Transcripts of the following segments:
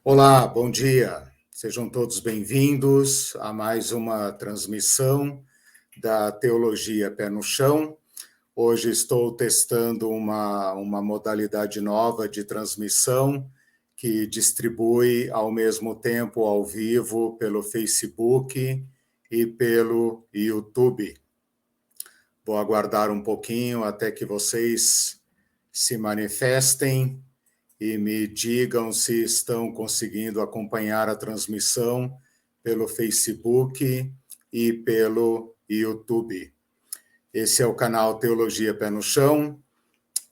Olá, bom dia. Sejam todos bem-vindos a mais uma transmissão da Teologia Pé no Chão. Hoje estou testando uma modalidade nova de transmissão que distribui ao mesmo tempo ao vivo pelo Facebook e pelo YouTube. Vou aguardar um pouquinho até que vocês se manifestem e me digam se estão conseguindo acompanhar a transmissão pelo Facebook e pelo YouTube. Esse é o canal Teologia Pé no Chão.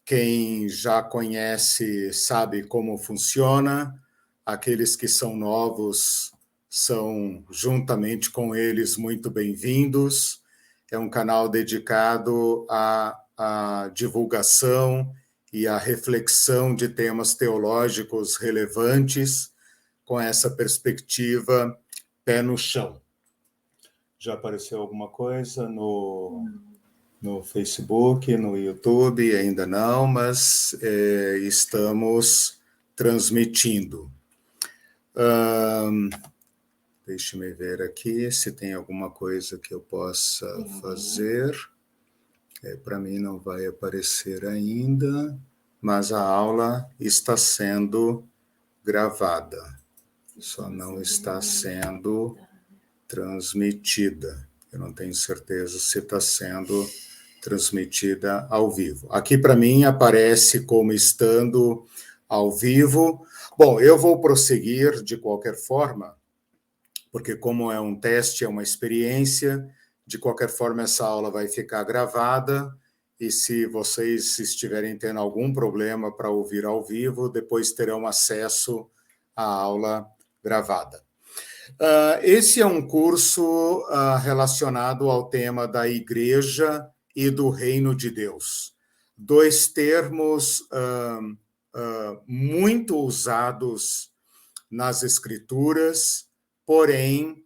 Quem já conhece sabe como funciona. Aqueles que são novos são, juntamente com eles, muito bem-vindos. É um canal dedicado à divulgação e à reflexão de temas teológicos relevantes com essa perspectiva pé no chão. Já apareceu alguma coisa no Facebook, no YouTube? Ainda não, mas estamos transmitindo. Deixe-me ver aqui se tem alguma coisa que eu possa fazer. Para mim não vai aparecer ainda, mas a aula está sendo gravada, só não está sendo transmitida. Eu não tenho certeza se está sendo transmitida ao vivo. Aqui para mim aparece como estando ao vivo. Bom, eu vou prosseguir de qualquer forma, porque como é um teste, é uma experiência, de qualquer forma essa aula vai ficar gravada, e se vocês estiverem tendo algum problema para ouvir ao vivo, depois terão acesso à aula gravada. Esse é um curso relacionado ao tema da Igreja e do Reino de Deus. Dois termos muito usados nas Escrituras, porém,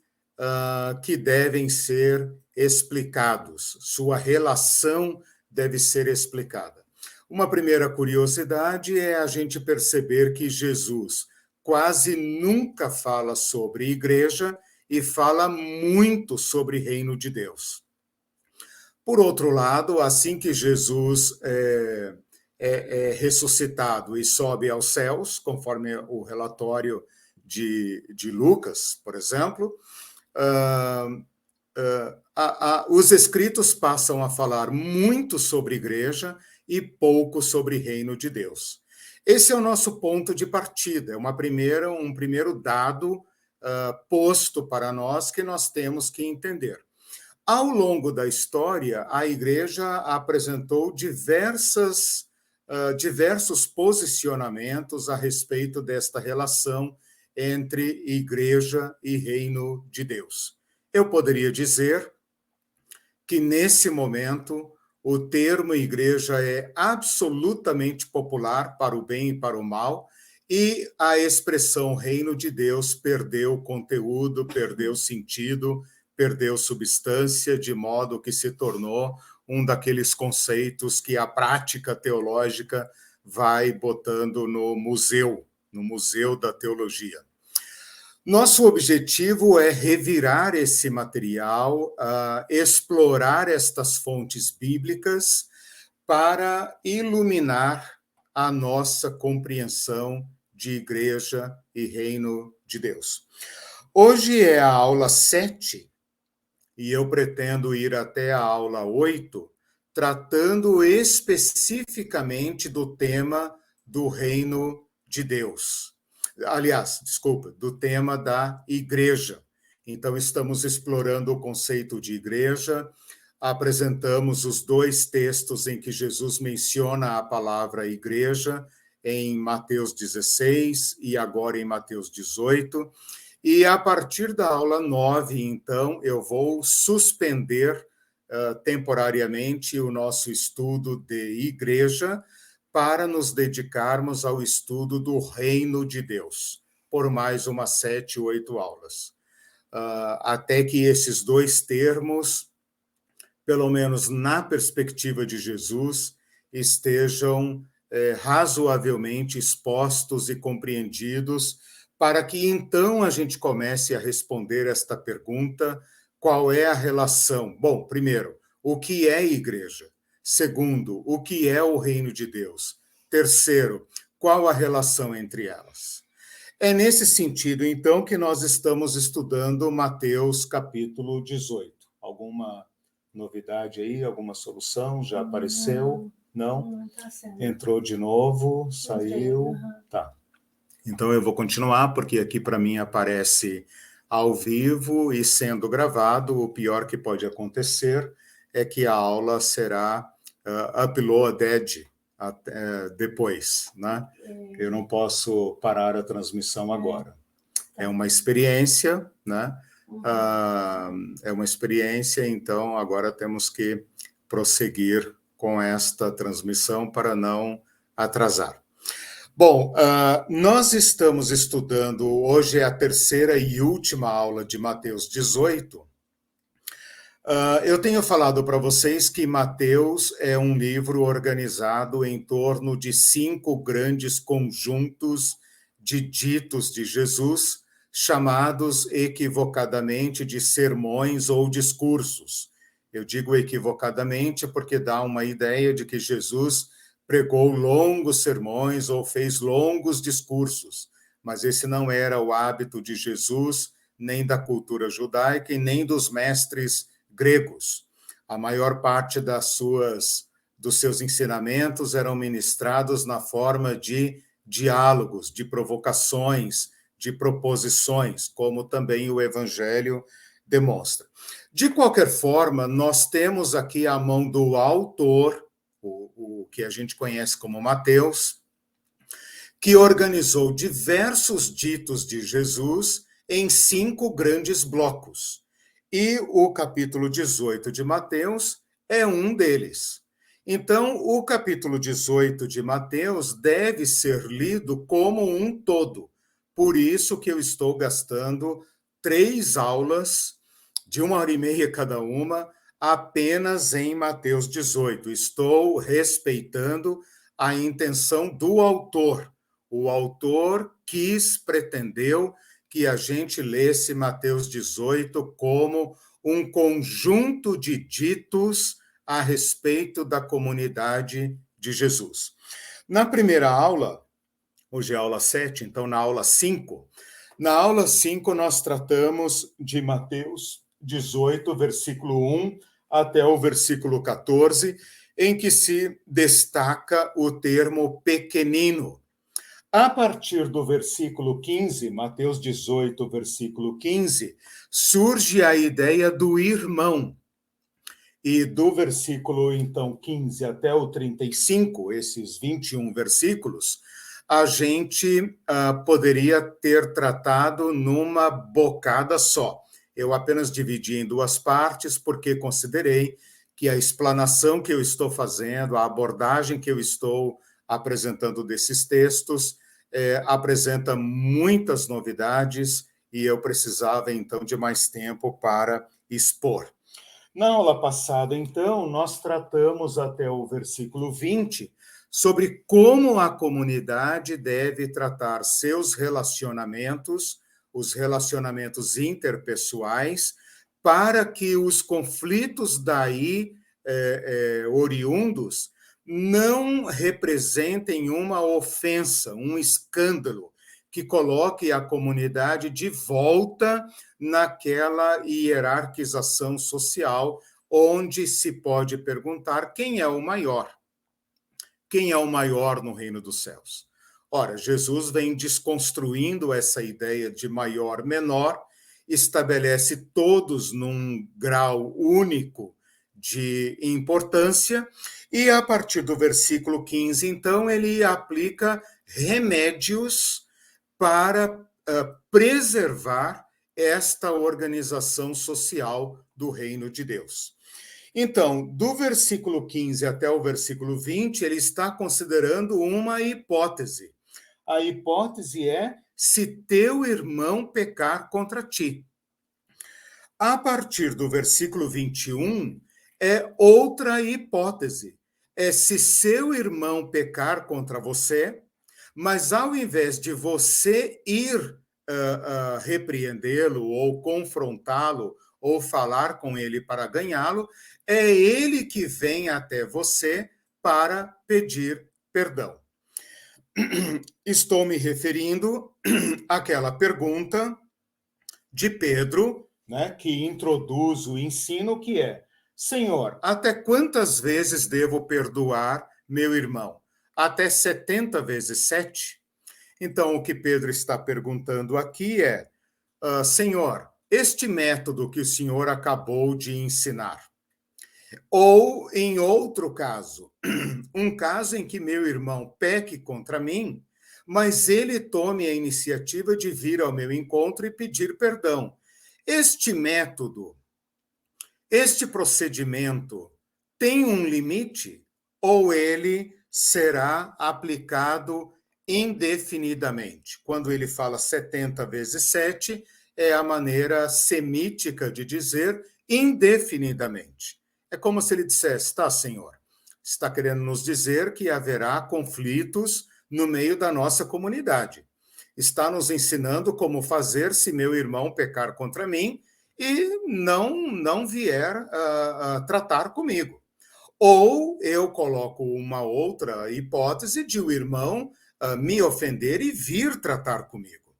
que devem ser explicados. Sua relação deve ser explicada. Uma primeira curiosidade é a gente perceber que Jesus quase nunca fala sobre igreja e fala muito sobre reino de Deus. Por outro lado, assim que Jesus é ressuscitado e sobe aos céus, conforme o relatório de Lucas, por exemplo, os escritos passam a falar muito sobre igreja e pouco sobre reino de Deus. Esse é o nosso ponto de partida, é um primeiro dado posto para nós que nós temos que entender. Ao longo da história, a igreja apresentou diversos posicionamentos a respeito desta relação entre igreja e reino de Deus. Eu poderia dizer que, nesse momento, o termo igreja é absolutamente popular para o bem e para o mal, e a expressão reino de Deus perdeu conteúdo, perdeu sentido, perdeu substância, de modo que se tornou um daqueles conceitos que a prática teológica vai botando no museu da teologia. Nosso objetivo é revirar esse material, explorar estas fontes bíblicas para iluminar a nossa compreensão de igreja e reino de Deus. Hoje é a aula 7 e eu pretendo ir até a aula 8, tratando especificamente do tema do reino de Deus. Aliás, desculpa, do tema da igreja. Então, estamos explorando o conceito de igreja, apresentamos os dois textos em que Jesus menciona a palavra igreja, em Mateus 16 e agora em Mateus 18, e a partir da aula 9, então, eu vou suspender temporariamente o nosso estudo de igreja, para nos dedicarmos ao estudo do reino de Deus, por mais umas 7, 8 aulas. Até que esses dois termos, pelo menos na perspectiva de Jesus, estejam razoavelmente expostos e compreendidos para que então a gente comece a responder esta pergunta: qual é a relação? Bom, primeiro, o que é igreja? Segundo, o que é o reino de Deus? Terceiro, qual a relação entre elas? É nesse sentido, então, que nós estamos estudando Mateus capítulo 18. Alguma novidade aí? Alguma solução? Já apareceu? Não? Não tá sendo. Entrou de novo? Saiu? Tá. Então eu vou continuar, porque aqui para mim aparece ao vivo e sendo gravado. O pior que pode acontecer é que a aula será uploaded depois, né? Eu não posso parar a transmissão agora. É uma experiência, né? É uma experiência, então agora temos que prosseguir com esta transmissão para não atrasar. Bom, nós estamos estudando, hoje é a terceira e última aula de Mateus 18. Eu tenho falado para vocês que Mateus é um livro organizado em torno de 5 grandes conjuntos de ditos de Jesus, chamados equivocadamente de sermões ou discursos. Eu digo equivocadamente porque dá uma ideia de que Jesus pregou longos sermões ou fez longos discursos, mas esse não era o hábito de Jesus, nem da cultura judaica e nem dos mestres gregos. A maior parte dos seus ensinamentos eram ministrados na forma de diálogos, de provocações, de proposições, como também o Evangelho demonstra. De qualquer forma, nós temos aqui a mão do autor, o que a gente conhece como Mateus, que organizou diversos ditos de Jesus em 5 grandes blocos. E o capítulo 18 de Mateus é um deles. Então, o capítulo 18 de Mateus deve ser lido como um todo. Por isso que eu estou gastando 3 aulas, de 1h30 cada uma, apenas em Mateus 18. Estou respeitando a intenção do autor. O autor pretendeu que a gente lesse Mateus 18 como um conjunto de ditos a respeito da comunidade de Jesus. Na primeira aula, hoje é a aula 7, então na aula 5, nós tratamos de Mateus 18, versículo 1 até o versículo 14, em que se destaca o termo pequenino. A partir do versículo 15, Mateus 18, versículo 15, surge a ideia do irmão. E do versículo, então, 15 até o 35, esses 21 versículos, a gente poderia ter tratado numa bocada só. Eu apenas dividi em 2 partes, porque considerei que a explanação que eu estou fazendo, a abordagem que eu estou apresentando desses textos, apresenta muitas novidades e eu precisava, então, de mais tempo para expor. Na aula passada, então, nós tratamos até o versículo 20 sobre como a comunidade deve tratar seus relacionamentos, os relacionamentos interpessoais, para que os conflitos daí oriundos não representem uma ofensa, um escândalo, que coloque a comunidade de volta naquela hierarquização social, onde se pode perguntar quem é o maior. Quem é o maior no reino dos céus? Ora, Jesus vem desconstruindo essa ideia de maior, menor, estabelece todos num grau único de importância, e a partir do versículo 15, então, ele aplica remédios para preservar esta organização social do reino de Deus. Então, do versículo 15 até o versículo 20, ele está considerando uma hipótese. A hipótese é se teu irmão pecar contra ti. A partir do versículo 21, é outra hipótese. É se seu irmão pecar contra você, mas ao invés de você ir repreendê-lo ou confrontá-lo ou falar com ele para ganhá-lo, é ele que vem até você para pedir perdão. Estou me referindo àquela pergunta de Pedro, né, que introduz o ensino, que é: Senhor, até quantas vezes devo perdoar meu irmão? Até 70 vezes 7? Então, o que Pedro está perguntando aqui é: Senhor, este método que o Senhor acabou de ensinar, ou em outro caso, um caso em que meu irmão peque contra mim, mas ele tome a iniciativa de vir ao meu encontro e pedir perdão. Este método, este procedimento tem um limite ou ele será aplicado indefinidamente? Quando ele fala 70 vezes 7, é a maneira semítica de dizer indefinidamente. É como se ele dissesse: tá, Senhor, está querendo nos dizer que haverá conflitos no meio da nossa comunidade. Está nos ensinando como fazer se meu irmão pecar contra mim e não vier a tratar comigo. Ou eu coloco uma outra hipótese de o irmão me ofender e vir tratar comigo.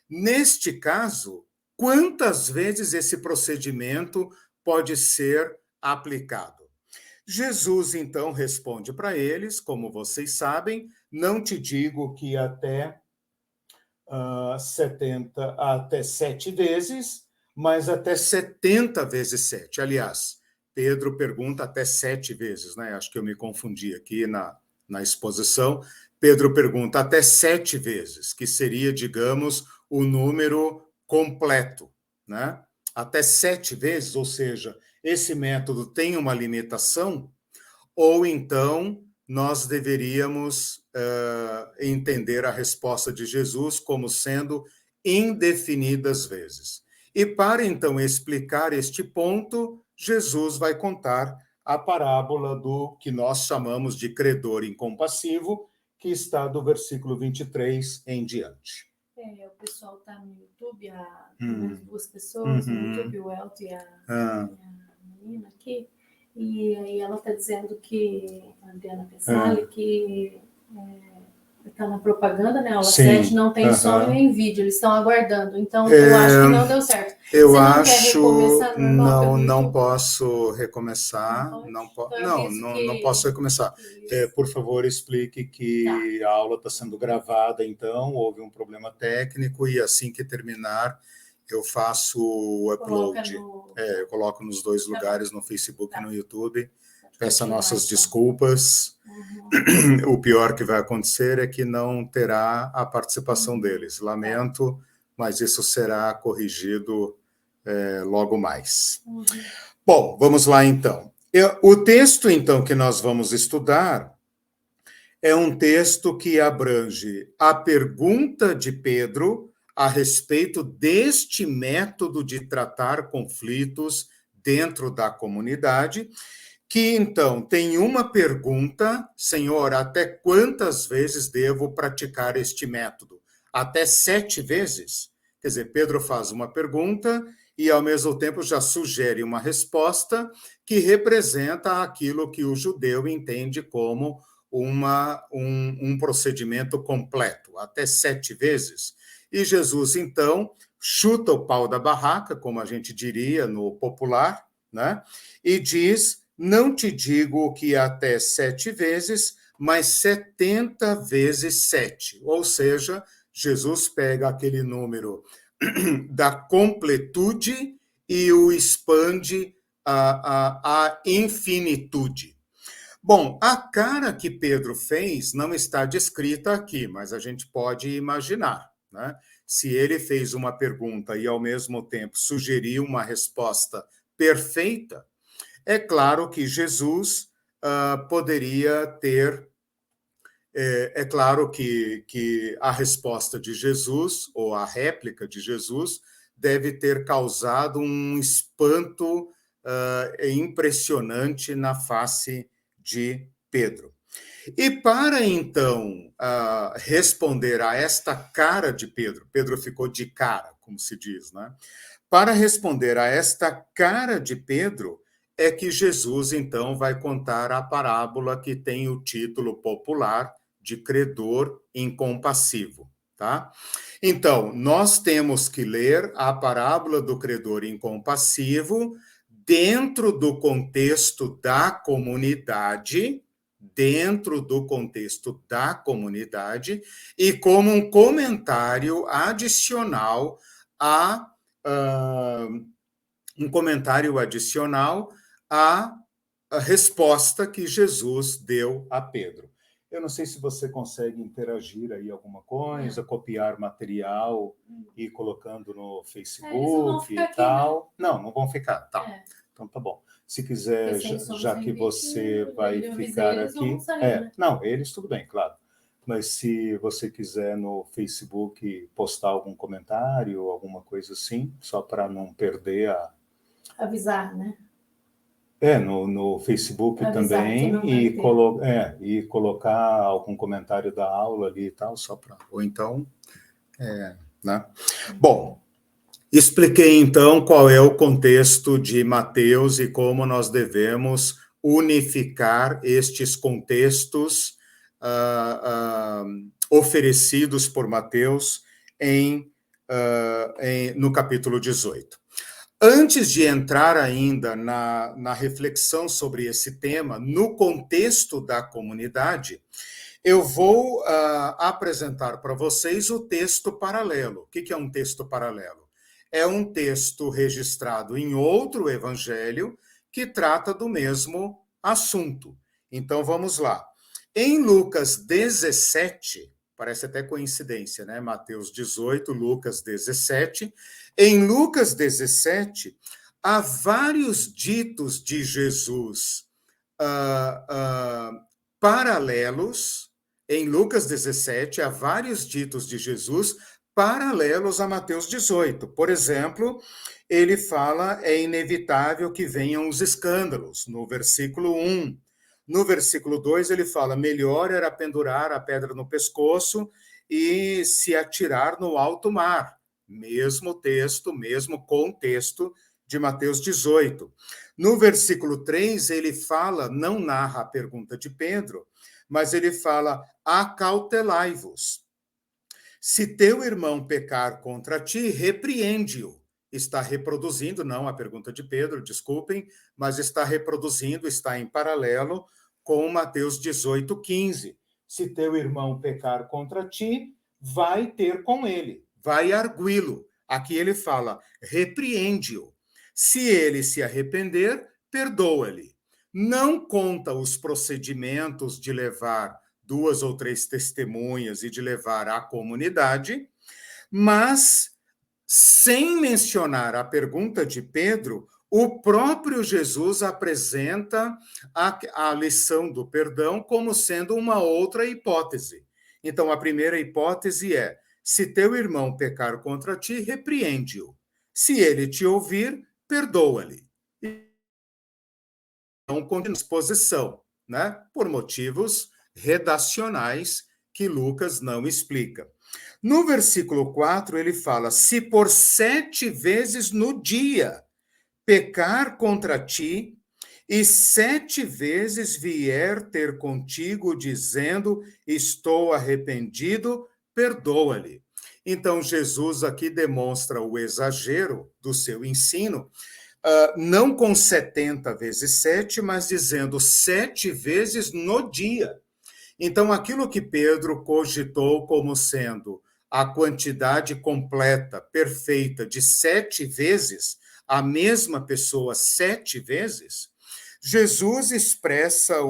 Neste caso, quantas vezes esse procedimento pode ser aplicado? Jesus, então, responde para eles: como vocês sabem, não te digo que até 7 vezes, mas até 70 vezes 7. Aliás, Pedro pergunta até 7 vezes, né? Acho que eu me confundi aqui na exposição. Pedro pergunta até 7 vezes, que seria, digamos, o número completo, né? Até 7 vezes, ou seja, esse método tem uma limitação, ou então nós deveríamos entender a resposta de Jesus como sendo indefinidas vezes. E para então explicar este ponto, Jesus vai contar a parábola do que nós chamamos de credor incompassivo, que está do versículo 23 em diante. O pessoal está no YouTube, umas 2 pessoas no YouTube, o Elton e a menina aqui. E aí ela está dizendo que, a Adriana Pessali, que está na propaganda, né? Aula 7 não tem som nem vídeo, eles estão aguardando. Então, eu acho que não deu certo. Eu Você não acho, quer recomeçar normal, não posso recomeçar. Não posso recomeçar. Por favor, explique que a aula está sendo gravada, então houve um problema técnico e assim que terminar eu faço o upload. Eu coloco nos 2 lugares, no Facebook e no YouTube. Peço nossas desculpas. O pior que vai acontecer é que não terá a participação deles. Lamento, mas isso será corrigido logo mais. Bom, vamos lá então. O texto, então, que nós vamos estudar é um texto que abrange a pergunta de Pedro a respeito deste método de tratar conflitos dentro da comunidade, que então tem uma pergunta: Senhor, até quantas vezes devo praticar este método? Até 7 vezes? Quer dizer, Pedro faz uma pergunta e, ao mesmo tempo, já sugere uma resposta que representa aquilo que o judeu entende como um procedimento completo, até 7 vezes. E Jesus, então, chuta o pau da barraca, como a gente diria no popular, né? E diz: não te digo que até 7 vezes, mas 70 vezes 7. Ou seja, Jesus pega aquele número da completude e o expande à infinitude. Bom, a cara que Pedro fez não está descrita aqui, mas a gente pode imaginar, né? Se ele fez uma pergunta e, ao mesmo tempo, sugeriu uma resposta perfeita, é claro que Jesus poderia ter. É claro que a resposta de Jesus, ou a réplica de Jesus, deve ter causado um espanto impressionante na face de Pedro. E para, então, responder a esta cara de Pedro, Pedro ficou de cara, como se diz, né? Para responder a esta cara de Pedro, é que Jesus, então, vai contar a parábola que tem o título popular de credor incompassivo, tá? Então, nós temos que ler a parábola do credor incompassivo dentro do contexto da comunidade, e como um comentário adicional a a resposta que Jesus deu a Pedro. Eu não sei se você consegue interagir aí alguma coisa, copiar material e ir colocando no Facebook e tal. Né? Não vão ficar, tá. Então tá bom. Se quiser, já que você vai ficar aqui... Não, eles tudo bem, claro. Mas se você quiser no Facebook postar algum comentário, alguma coisa assim, só para não perder a... Avisar, né? No Facebook também, e colocar algum comentário da aula ali e tal, só para... Ou então, né? Bom, expliquei então qual é o contexto de Mateus e como nós devemos unificar estes contextos oferecidos por Mateus no capítulo 18. Antes de entrar ainda na reflexão sobre esse tema, no contexto da comunidade, eu vou apresentar para vocês o texto paralelo. O que é um texto paralelo? É um texto registrado em outro evangelho que trata do mesmo assunto. Então, vamos lá. Em Lucas 17, parece até coincidência, né? Mateus 18, Lucas 17. Em Lucas 17, há vários ditos de Jesus paralelos. Em Lucas 17, há vários ditos de Jesus paralelos a Mateus 18. Por exemplo, ele fala, é inevitável que venham os escândalos, no versículo 1. No versículo 2, ele fala, melhor era pendurar a pedra no pescoço e se atirar no alto mar. Mesmo texto, mesmo contexto de Mateus 18. No versículo 3, ele fala, não narra a pergunta de Pedro, mas ele fala, acautelai-vos. Se teu irmão pecar contra ti, repreende-o. Está reproduzindo, não a pergunta de Pedro, desculpem, mas está reproduzindo, está em paralelo com Mateus 18, 15. Se teu irmão pecar contra ti, vai ter com ele, vai arguí-lo. Aqui ele fala, repreende-o. Se ele se arrepender, perdoa-lhe. Não conta os procedimentos de levar 2 ou 3 testemunhas e de levar à comunidade, mas, sem mencionar a pergunta de Pedro, o próprio Jesus apresenta a lição do perdão como sendo uma outra hipótese. Então, a primeira hipótese é, se teu irmão pecar contra ti, repreende-o. Se ele te ouvir, perdoa-lhe. Não com disposição, né? Por motivos redacionais que Lucas não explica. No versículo 4, ele fala, se por 7 vezes no dia pecar contra ti, e 7 vezes vier ter contigo, dizendo, estou arrependido, perdoa-lhe. Então, Jesus aqui demonstra o exagero do seu ensino, não com 70 vezes 7, mas dizendo 7 vezes no dia. Então, aquilo que Pedro cogitou como sendo a quantidade completa, perfeita, de 7 vezes, a mesma pessoa 7 vezes, Jesus expressa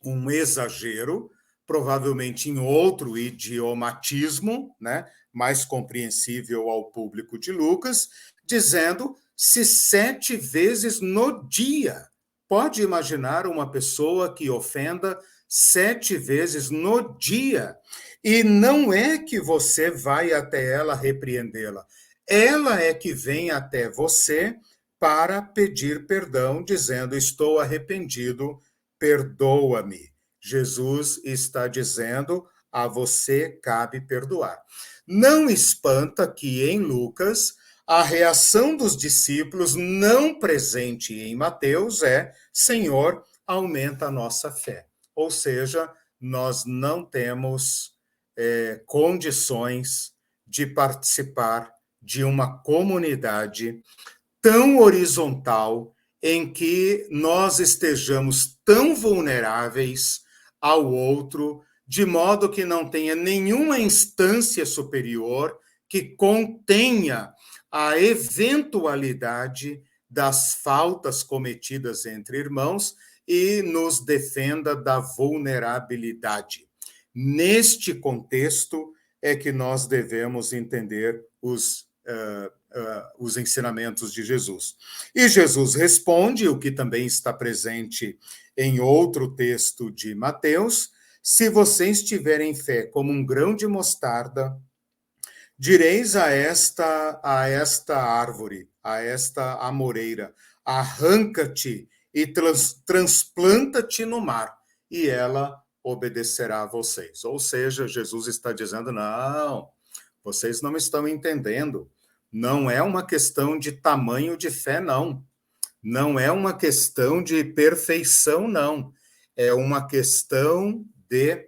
um exagero, provavelmente em outro idiomatismo, né, mais compreensível ao público de Lucas, dizendo se 7 vezes no dia. Pode imaginar uma pessoa que ofenda 7 vezes no dia. E não é que você vai até ela repreendê-la. Ela é que vem até você para pedir perdão, dizendo, estou arrependido, perdoa-me. Jesus está dizendo, a você cabe perdoar. Não espanta que em Lucas a reação dos discípulos não presente em Mateus é: Senhor, aumenta a nossa fé. Ou seja, nós não temos condições de participar de uma comunidade tão horizontal em que nós estejamos tão vulneráveis ao outro, de modo que não tenha nenhuma instância superior que contenha a eventualidade das faltas cometidas entre irmãos e nos defenda da vulnerabilidade. Neste contexto é que nós devemos entender os ensinamentos de Jesus. E Jesus responde, o que também está presente em outro texto de Mateus: se vocês tiverem fé como um grão de mostarda, direis a esta árvore, a esta amoreira, arranca-te e transplanta-te no mar, e ela obedecerá a vocês. Ou seja, Jesus está dizendo, não, vocês não estão entendendo. Não é uma questão de tamanho de fé, não. Não é uma questão de perfeição, não. É uma questão de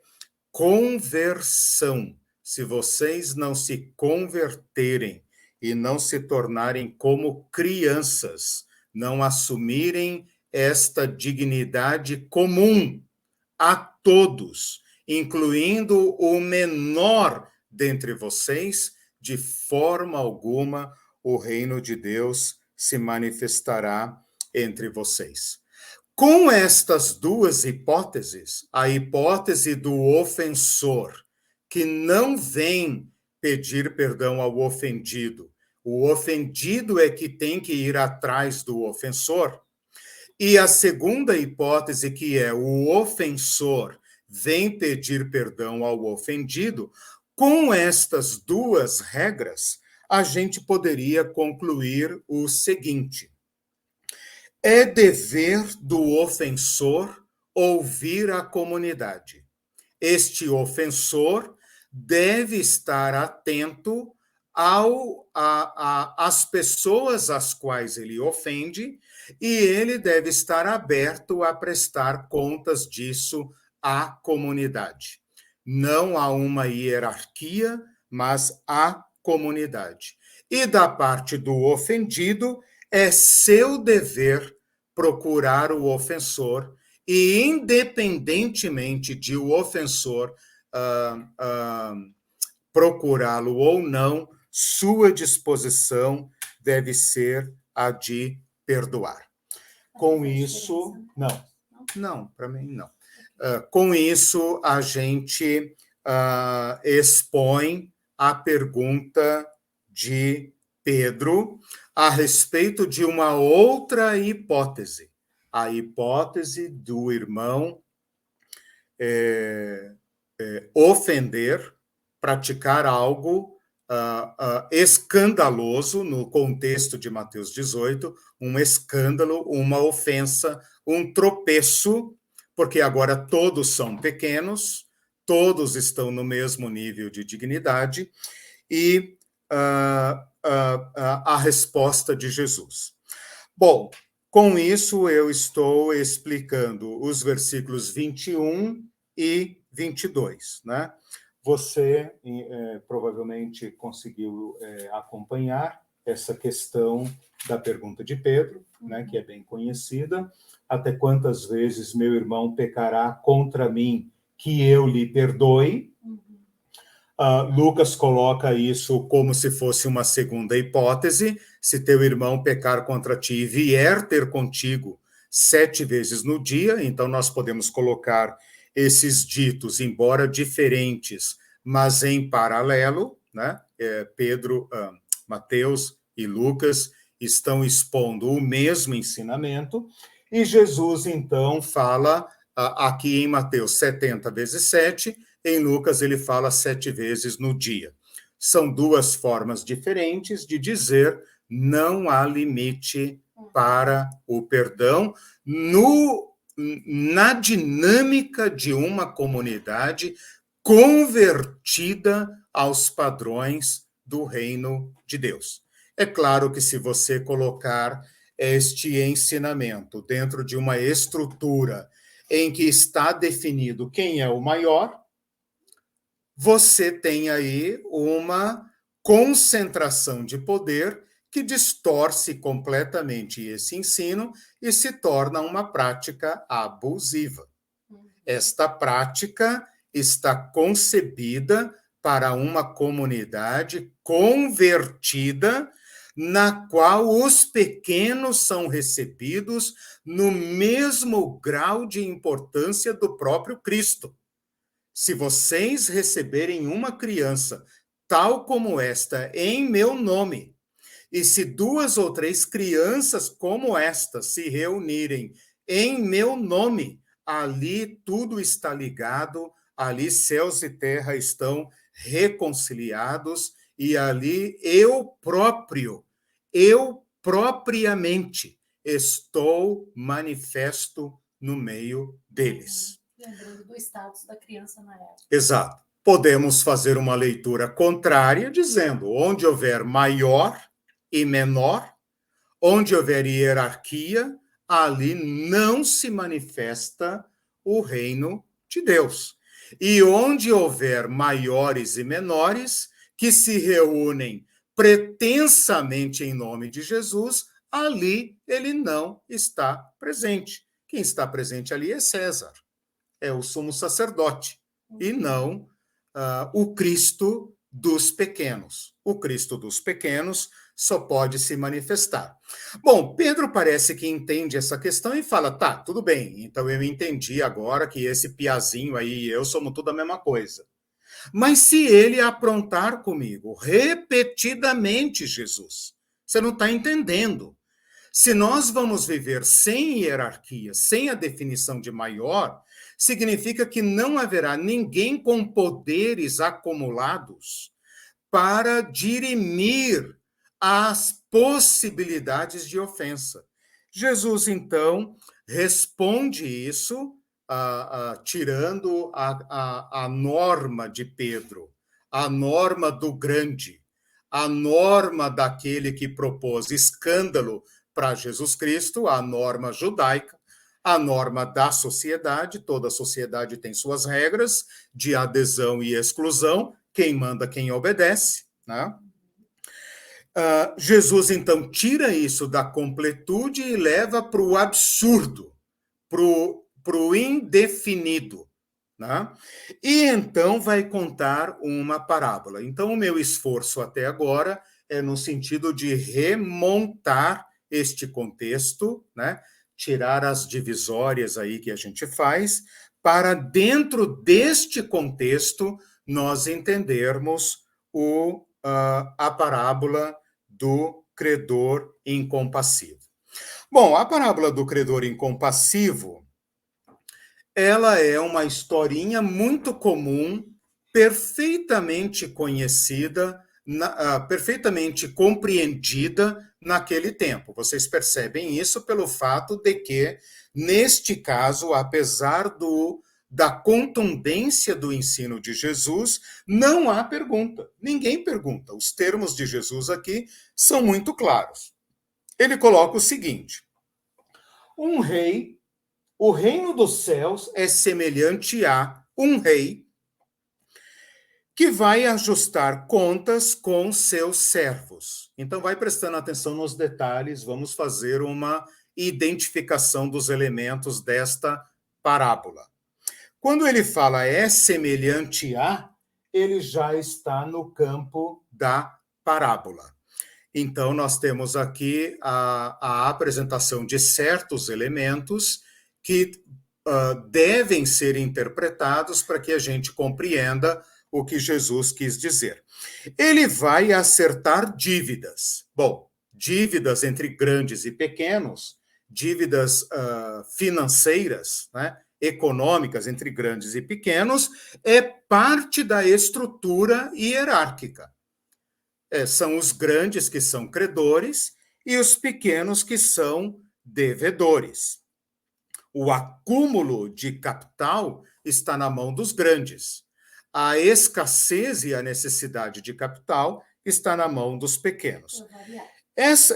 conversão. Se vocês não se converterem e não se tornarem como crianças, não assumirem esta dignidade comum a todos, incluindo o menor dentre vocês, de forma alguma o reino de Deus se manifestará entre vocês. Com estas duas hipóteses, a hipótese do ofensor, que não vem pedir perdão ao ofendido, o ofendido é que tem que ir atrás do ofensor, e a segunda hipótese, que é o ofensor vem pedir perdão ao ofendido, com estas duas regras, a gente poderia concluir o seguinte: é dever do ofensor ouvir a comunidade. Este ofensor deve estar atento às pessoas às quais ele ofende, e ele deve estar aberto a prestar contas disso à comunidade. Não há uma hierarquia, mas há comunidade. E da parte do ofendido, é seu dever procurar o ofensor e, independentemente de o ofensor procurá-lo ou não, sua disposição deve ser a de perdoar. Com isso, não, para mim não. Com isso, a gente expõe a pergunta de Pedro a respeito de uma outra hipótese, a hipótese do irmão ofender, praticar algo escandaloso, no contexto de Mateus 18, um escândalo, uma ofensa, um tropeço, porque agora todos são pequenos, todos estão no mesmo nível de dignidade, e a resposta de Jesus. Bom, com isso eu estou explicando os versículos 21 e 22, né? Você provavelmente conseguiu acompanhar essa questão da pergunta de Pedro, né, que é bem conhecida. Até quantas vezes meu irmão pecará contra mim que eu lhe perdoe? Lucas coloca isso como se fosse uma segunda hipótese. Se teu irmão pecar contra ti e vier ter contigo 7 vezes no dia, então nós podemos colocar esses ditos, embora diferentes, mas em paralelo, né? Mateus e Lucas estão expondo o mesmo ensinamento, e Jesus, então, fala aqui em Mateus 70 vezes 7, em Lucas ele fala 7 vezes no dia. São duas formas diferentes de dizer não há limite para o perdão no na dinâmica de uma comunidade convertida aos padrões do reino de Deus. É claro que se você colocar este ensinamento dentro de uma estrutura em que está definido quem é o maior, você tem aí uma concentração de poder que distorce completamente esse ensino e se torna uma prática abusiva. Esta prática está concebida para uma comunidade convertida, na qual os pequenos são recebidos no mesmo grau de importância do próprio Cristo. Se vocês receberem uma criança tal como esta em meu nome, e se 2 ou 3 crianças como esta se reunirem em meu nome, ali tudo está ligado, ali céus e terra estão reconciliados, e ali eu propriamente estou manifesto no meio deles. Lembrando do status da criança na época. Exato. Podemos fazer uma leitura contrária, dizendo: onde houver maior e menor, onde houver hierarquia, ali não se manifesta o reino de Deus. E onde houver maiores e menores, que se reúnem pretensamente em nome de Jesus, ali ele não está presente. Quem está presente ali é César, é o sumo sacerdote, e não o Cristo dos pequenos. O Cristo dos pequenos só pode se manifestar. Bom, Pedro parece que entende essa questão e fala: tá, tudo bem, então eu entendi agora que esse piazinho aí e eu somos tudo a mesma coisa. Mas se ele aprontar comigo repetidamente, Jesus, você não está entendendo. Se nós vamos viver sem hierarquia, sem a definição de maior, significa que não haverá ninguém com poderes acumulados para dirimir as possibilidades de ofensa. Jesus, então, responde isso, tirando a norma de Pedro, a norma do grande, a norma daquele que propôs escândalo para Jesus Cristo, a norma judaica, a norma da sociedade. Toda sociedade tem suas regras de adesão e exclusão, quem manda, quem obedece, né? Jesus, então, tira isso da completude e leva para o absurdo, para o indefinido, né? E então vai contar uma parábola. Então, o meu esforço até agora é no sentido de remontar este contexto, né? Tirar as divisórias aí que a gente faz, para dentro deste contexto nós entendermos a parábola do credor incompassivo. Bom, a parábola do credor incompassivo, ela é uma historinha muito comum, perfeitamente conhecida, perfeitamente compreendida naquele tempo. Vocês percebem isso pelo fato de que, neste caso, apesar da contundência do ensino de Jesus, não há pergunta. Ninguém pergunta. Os termos de Jesus aqui são muito claros. Ele coloca o seguinte: um rei, o reino dos céus é semelhante a um rei que vai ajustar contas com seus servos. Então, vai prestando atenção nos detalhes, vamos fazer uma identificação dos elementos desta parábola. Quando ele fala é semelhante a, ele já está no campo da parábola. Então, nós temos aqui a apresentação de certos elementos que devem ser interpretados para que a gente compreenda o que Jesus quis dizer. Ele vai acertar dívidas. Bom, dívidas entre grandes e pequenos, dívidas financeiras, né, econômicas entre grandes e pequenos, é parte da estrutura hierárquica. São os grandes que são credores e os pequenos que são devedores. O acúmulo de capital está na mão dos grandes. A escassez e a necessidade de capital está na mão dos pequenos.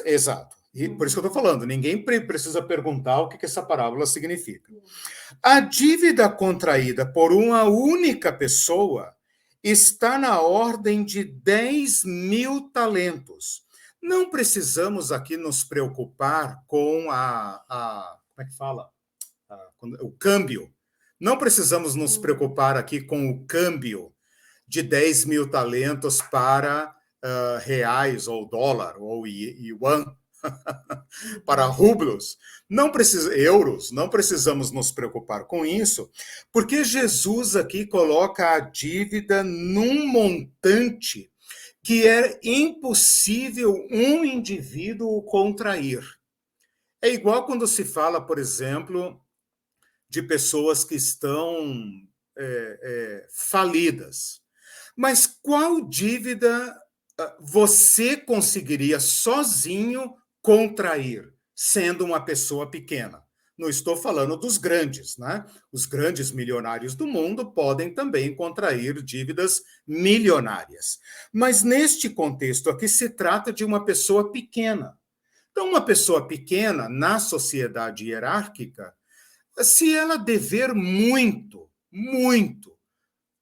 Exato. E por isso que eu estou falando, ninguém precisa perguntar o que essa parábola significa. A dívida contraída por uma única pessoa está na ordem de 10.000 talentos. Não precisamos aqui nos preocupar com como é que fala? O câmbio. Não precisamos nos preocupar aqui com o câmbio de 10.000 talentos para reais ou dólar ou yuan, para rublos, euros, não precisamos nos preocupar com isso, porque Jesus aqui coloca a dívida num montante que é impossível um indivíduo contrair. É igual quando se fala, por exemplo, de pessoas que estão falidas. Mas qual dívida você conseguiria sozinho contrair, sendo uma pessoa pequena? Não estou falando dos grandes, né? Os grandes milionários do mundo podem também contrair dívidas milionárias. Mas neste contexto aqui se trata de uma pessoa pequena. Então, uma pessoa pequena na sociedade hierárquica, se ela dever muito,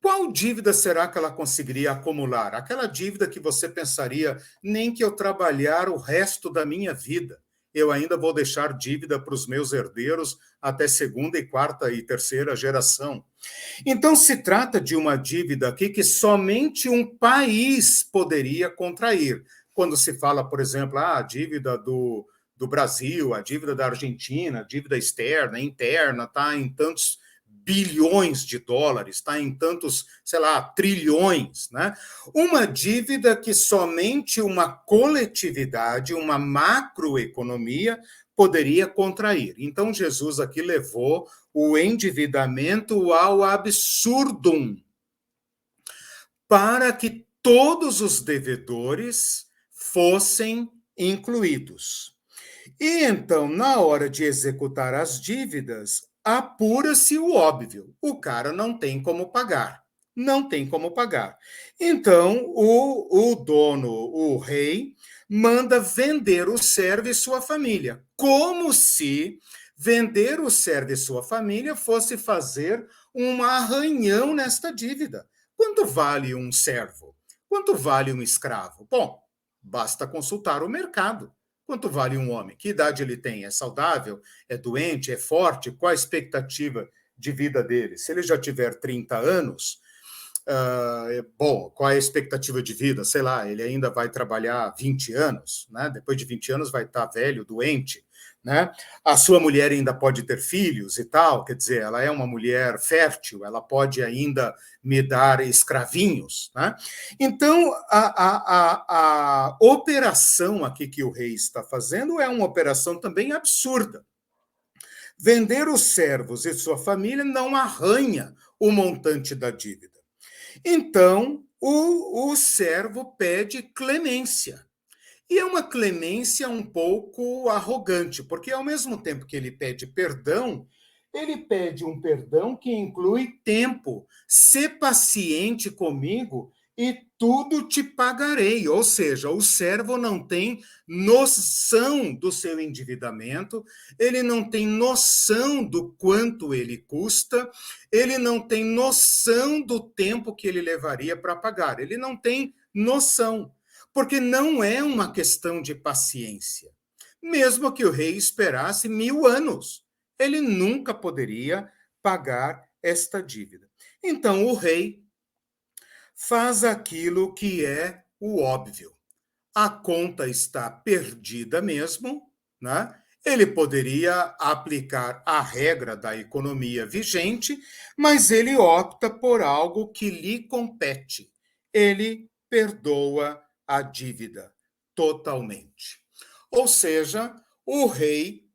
qual dívida será que ela conseguiria acumular? Aquela dívida que você pensaria, nem que eu trabalhar o resto da minha vida, eu ainda vou deixar dívida para os meus herdeiros até segunda e quarta e terceira geração. Então, se trata de uma dívida aqui que somente um país poderia contrair. Quando se fala, por exemplo, a dívida do Brasil, a dívida da Argentina, a dívida externa, interna, está em tantos bilhões de dólares, está em tantos, sei lá, trilhões, né? Uma dívida que somente uma coletividade, uma macroeconomia poderia contrair. Então, Jesus aqui levou o endividamento ao absurdum, para que todos os devedores fossem incluídos. E então, na hora de executar as dívidas, apura-se o óbvio. O cara não tem como pagar. Não tem como pagar. Então, o dono, o rei, manda vender o servo e sua família. Como se vender o servo e sua família fosse fazer um arranhão nesta dívida. Quanto vale um servo? Quanto vale um escravo? Bom, basta consultar o mercado. Quanto vale um homem? Que idade ele tem? É saudável? É doente? É forte? Qual a expectativa de vida dele? Se ele já tiver 30 anos, bom, qual é a expectativa de vida? Sei lá, ele ainda vai trabalhar 20 anos, né? Depois de 20 anos vai estar velho, doente, né? A sua mulher ainda pode ter filhos e tal, quer dizer, ela é uma mulher fértil, ela pode ainda me dar escravinhos, né? Então, a operação aqui que o rei está fazendo é uma operação também absurda. Vender os servos e sua família não arranha o montante da dívida. Então, o servo pede clemência. E é uma clemência um pouco arrogante, porque ao mesmo tempo que ele pede um perdão que inclui tempo. Sê paciente comigo e tudo te pagarei. Ou seja, o servo não tem noção do seu endividamento, ele não tem noção do quanto ele custa, ele não tem noção do tempo que ele levaria para pagar, ele não tem noção. Porque não é uma questão de paciência. Mesmo que o rei esperasse 1000 anos, ele nunca poderia pagar esta dívida. Então, o rei faz aquilo que é o óbvio. A conta está perdida mesmo, né? Ele poderia aplicar a regra da economia vigente, mas ele opta por algo que lhe compete. Ele perdoa a dívida totalmente. Ou seja, o rei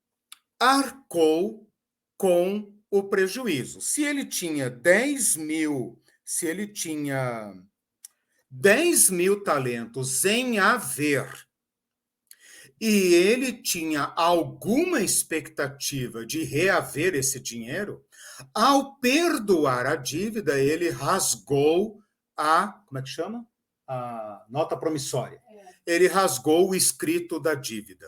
arcou com o prejuízo. Se ele tinha 10.000 talentos em haver e ele tinha alguma expectativa de reaver esse dinheiro, ao perdoar a dívida, ele rasgou como é que chama? A nota promissória. Ele rasgou o escrito da dívida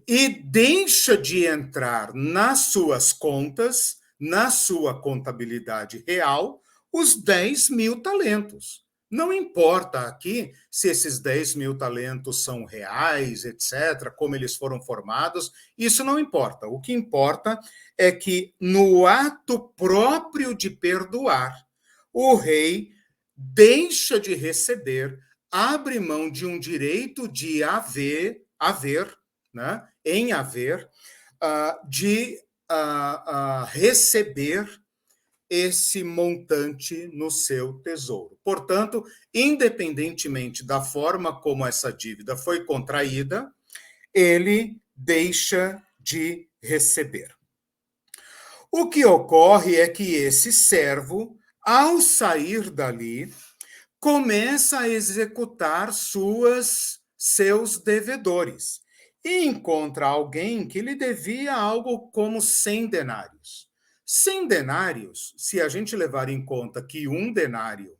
e deixa de entrar nas suas contas, na sua contabilidade real, os 10 mil talentos. Não importa aqui se esses 10 mil talentos são reais, etc., como eles foram formados, isso não importa. O que importa é que, no ato próprio de perdoar, o rei deixa de receber, abre mão de um direito de haver, né, em haver, de receber esse montante no seu tesouro. Portanto, independentemente da forma como essa dívida foi contraída, ele deixa de receber. O que ocorre é que esse servo, ao sair dali, começa a executar seus devedores e encontra alguém que lhe devia algo como 100 denários. 100 denários, se a gente levar em conta que um denário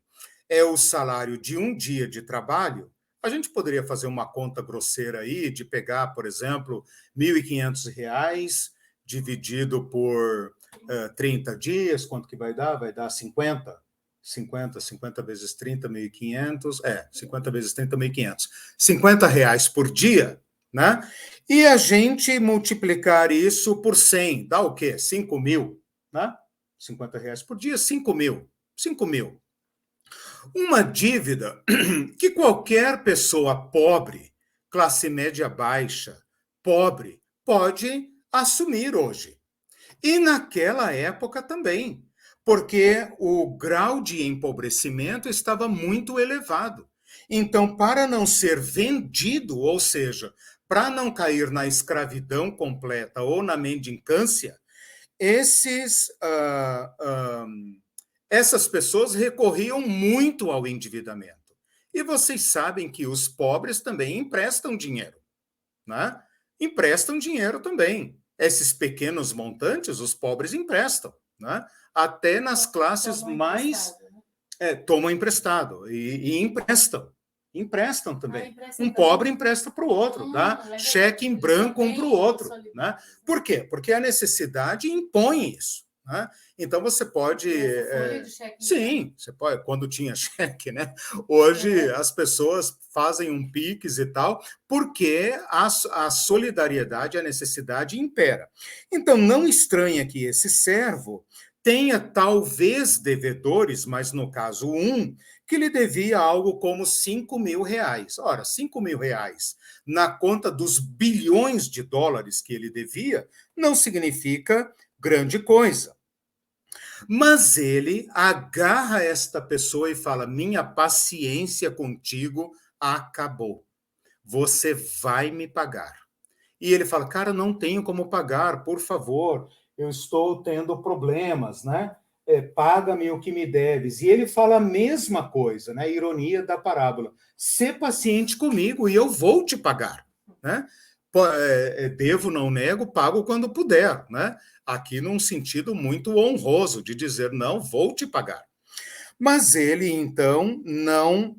é o salário de um dia de trabalho, a gente poderia fazer uma conta grosseira aí de pegar, por exemplo, R$ 1.500 dividido por 30 dias, quanto que vai dar? Vai dar 50 vezes 30, 1.500, 50 vezes 30, 1.500. R$ 50 por dia, né? E a gente multiplicar isso por 100, dá o quê? 5 mil, né? R$ 50 por dia, 5 mil. 5 mil. Uma dívida que qualquer pessoa pobre, classe média baixa, pobre, pode assumir hoje. E naquela época também, porque o grau de empobrecimento estava muito elevado. Então, para não ser vendido, ou seja, para não cair na escravidão completa ou na mendicância, essas pessoas recorriam muito ao endividamento. E vocês sabem que os pobres também emprestam dinheiro, né? Emprestam dinheiro também. Esses pequenos montantes, os pobres emprestam, né? Até nas classes mais... tomam emprestado e emprestam. Emprestam também. Um pobre empresta para o outro, dá cheque em branco um para o outro. Né? Por quê? Porque a necessidade impõe isso. Né? Então você pode... sim, você pode, quando tinha cheque, né? Hoje as pessoas fazem um Pix e tal, porque a solidariedade, a necessidade impera. Então não estranha que esse servo tenha talvez devedores, mas no caso que lhe devia algo como 5 mil reais. Ora, 5 mil reais na conta dos bilhões de dólares que ele devia não significa grande coisa. Mas ele agarra esta pessoa e fala: minha paciência contigo acabou. Você vai me pagar. E ele fala: cara, não tenho como pagar, por favor, eu estou tendo problemas, né? Paga-me o que me deves. E ele fala a mesma coisa, né? Ironia da parábola. Sê paciente comigo e eu vou te pagar, né? Devo, não nego, pago quando puder, né? Aqui num sentido muito honroso de dizer, não, vou te pagar. Mas ele, então, não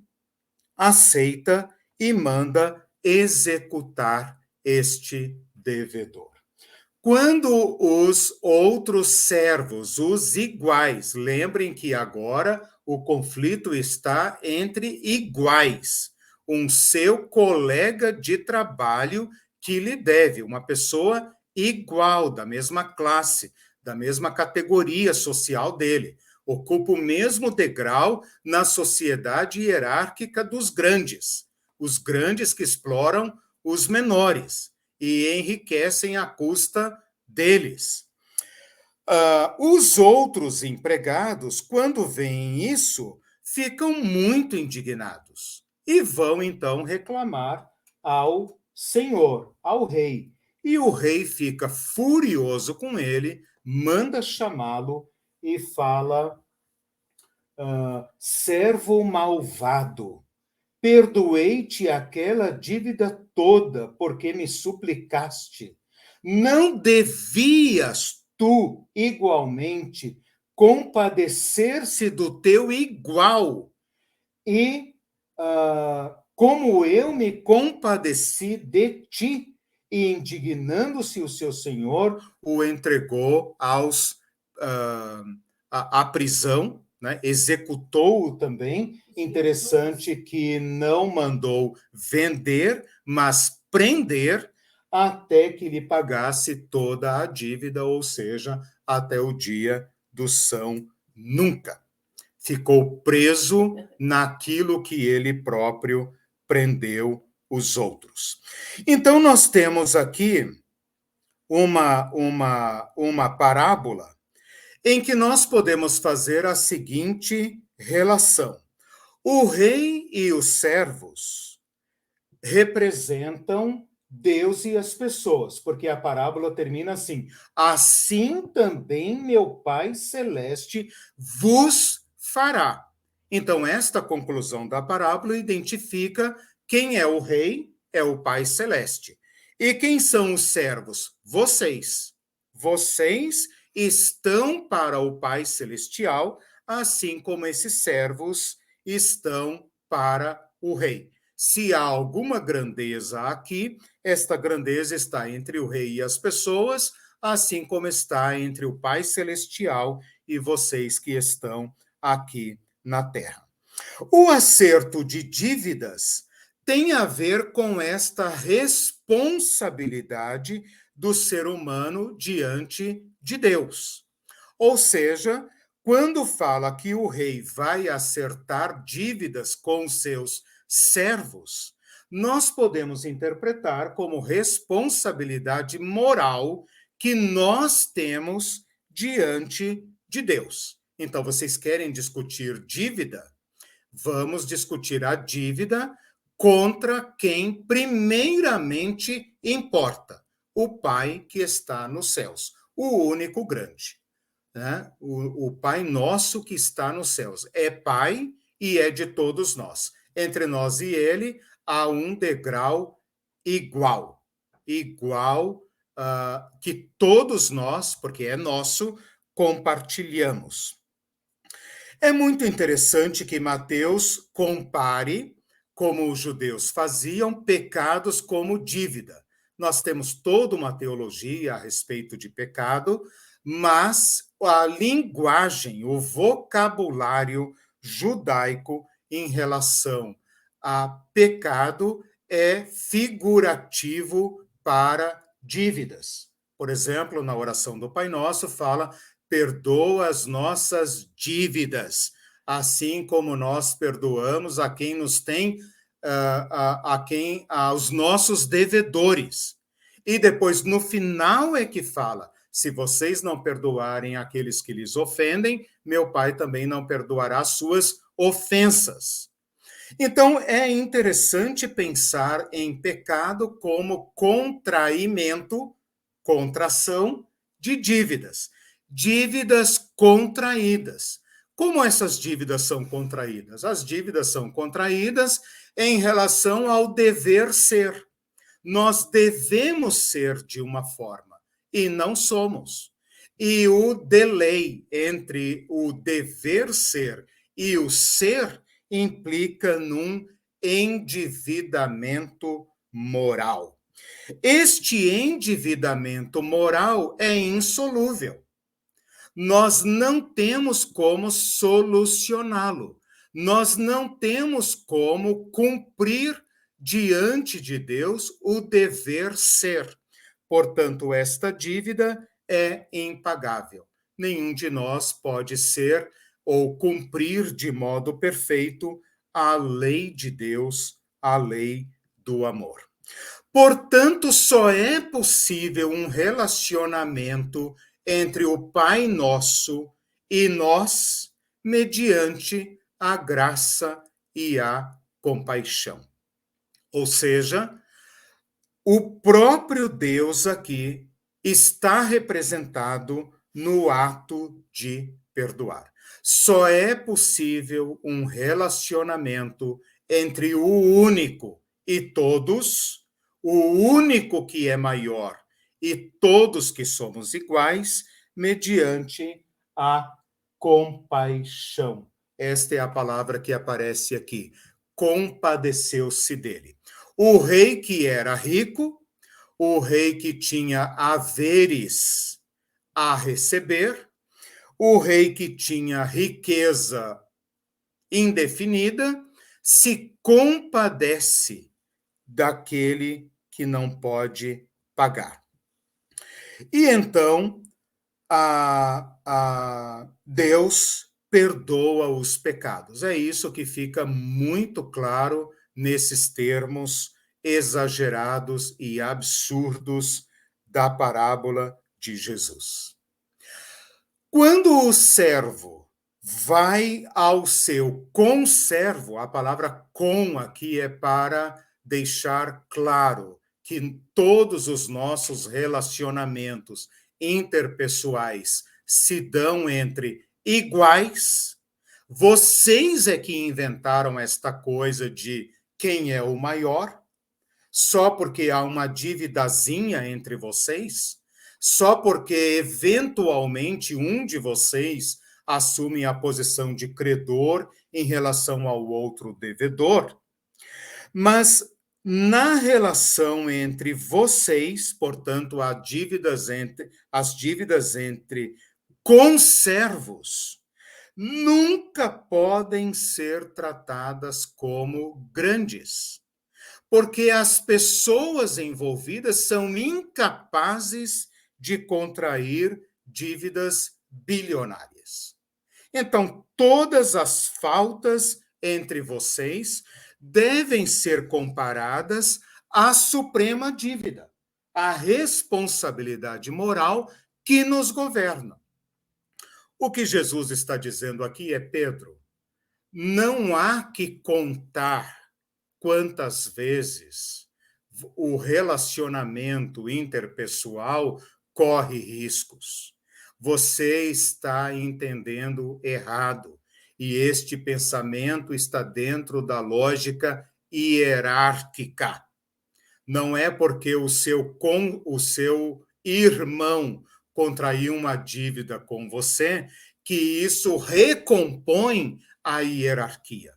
aceita e manda executar este devedor. Quando os outros servos, os iguais, lembrem que agora o conflito está entre iguais, um seu colega de trabalho que lhe deve, uma pessoa igual, da mesma classe, da mesma categoria social dele, ocupa o mesmo degrau na sociedade hierárquica dos grandes, os grandes que exploram os menores e enriquecem à custa deles. Os outros empregados, quando veem isso, ficam muito indignados e vão então reclamar ao senhor, ao rei. E o rei fica furioso com ele, manda chamá-lo e fala: servo malvado, perdoei-te aquela dívida toda, porque me suplicaste. Não devias tu, igualmente, compadecer-se do teu igual? E como eu me compadeci de ti, e indignando-se o seu senhor, o entregou à prisão, né? Executou-o também. Interessante que não mandou vender, mas prender até que lhe pagasse toda a dívida, ou seja, até o dia do São Nunca. Ficou preso naquilo que ele próprio prendeu os outros. Então, nós temos aqui uma parábola em que nós podemos fazer a seguinte relação. O rei e os servos representam Deus e as pessoas, porque a parábola termina assim: assim também meu Pai Celeste vos fará. Então, esta conclusão da parábola identifica quem é o rei, é o Pai Celeste. E quem são os servos? Vocês. Vocês estão para o Pai Celestial, assim como esses servos estão para o rei. Se há alguma grandeza aqui, esta grandeza está entre o rei e as pessoas, assim como está entre o Pai Celestial e vocês que estão aqui na Terra. O acerto de dívidas tem a ver com esta responsabilidade do ser humano diante de Deus. Ou seja, quando fala que o rei vai acertar dívidas com seus servos, nós podemos interpretar como responsabilidade moral que nós temos diante de Deus. Então, vocês querem discutir dívida? Vamos discutir a dívida contra quem primeiramente importa, o Pai que está nos céus, o único grande. Né? O Pai nosso que está nos céus é Pai e é de todos nós. Entre nós e ele há um degrau igual que todos nós, porque é nosso, compartilhamos. É muito interessante que Mateus compare, como os judeus faziam, pecados como dívida. Nós temos toda uma teologia a respeito de pecado, mas a linguagem, o vocabulário judaico em relação a pecado é figurativo para dívidas. Por exemplo, na oração do Pai Nosso fala: perdoa as nossas dívidas, assim como nós perdoamos a quem nos tem, aos nossos devedores. E depois, no final, é que fala: se vocês não perdoarem aqueles que lhes ofendem, meu Pai também não perdoará suas ofensas. Então, é interessante pensar em pecado como contraimento, contração de dívidas. Dívidas contraídas. Como essas dívidas são contraídas? As dívidas são contraídas em relação ao dever ser. Nós devemos ser de uma forma e não somos. E o delay entre o dever ser e o ser implica num endividamento moral. Este endividamento moral é insolúvel. Nós não temos como solucioná-lo. Nós não temos como cumprir diante de Deus o dever ser. Portanto, esta dívida é impagável. Nenhum de nós pode ser ou cumprir de modo perfeito a lei de Deus, a lei do amor. Portanto, só é possível um relacionamento entre o Pai Nosso e nós, mediante a graça e a compaixão. Ou seja, o próprio Deus aqui está representado no ato de perdoar. Só é possível um relacionamento entre o único e todos, o único que é maior e todos que somos iguais, mediante a compaixão. Esta é a palavra que aparece aqui. Compadeceu-se dele. O rei que era rico, o rei que tinha haveres a receber, o rei que tinha riqueza indefinida, se compadece daquele que não pode pagar. E então, Deus perdoa os pecados. É isso que fica muito claro nesses termos exagerados e absurdos da parábola de Jesus. Quando o servo vai ao seu conservo, a palavra com aqui é para deixar claro que todos os nossos relacionamentos interpessoais se dão entre iguais. Vocês é que inventaram esta coisa de quem é o maior, só porque há uma dívidazinha entre vocês, só porque eventualmente um de vocês assume a posição de credor em relação ao outro devedor. Mas na relação entre vocês, portanto, as dívidas entre conservos nunca podem ser tratadas como grandes, porque as pessoas envolvidas são incapazes de contrair dívidas bilionárias. Então, todas as faltas entre vocês devem ser comparadas à suprema dívida, à responsabilidade moral que nos governa. O que Jesus está dizendo aqui é, Pedro, não há que contar quantas vezes o relacionamento interpessoal corre riscos. Você está entendendo errado. E este pensamento está dentro da lógica hierárquica. Não é porque o seu irmão contraiu uma dívida com você que isso recompõe a hierarquia.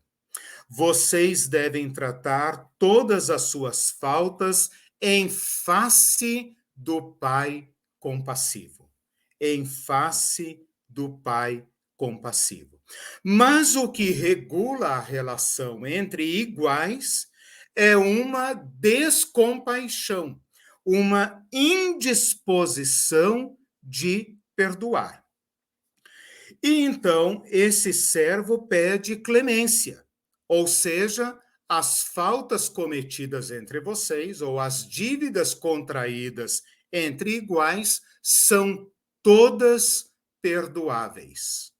Vocês devem tratar todas as suas faltas em face do Pai compassivo. Em face do Pai compassivo. Mas o que regula a relação entre iguais é uma descompaixão, uma indisposição de perdoar. E então esse servo pede clemência, ou seja, as faltas cometidas entre vocês ou as dívidas contraídas entre iguais são todas perdoáveis.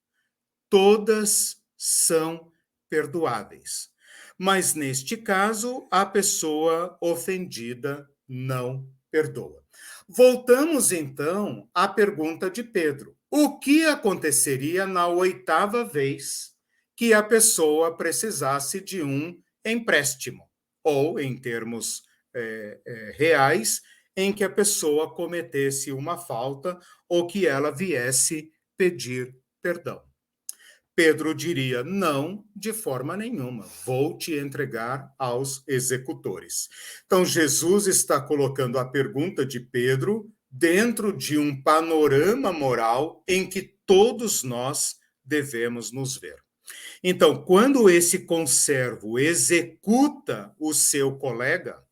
Todas são perdoáveis. Mas, neste caso, a pessoa ofendida não perdoa. Voltamos, então, à pergunta de Pedro. O que aconteceria na 8ª vez que a pessoa precisasse de um empréstimo? Ou, em termos reais, em que a pessoa cometesse uma falta ou que ela viesse pedir perdão. Pedro diria, não, de forma nenhuma, vou te entregar aos executores. Então, Jesus está colocando a pergunta de Pedro dentro de um panorama moral em que todos nós devemos nos ver. Então, quando esse conservo executa o seu colega,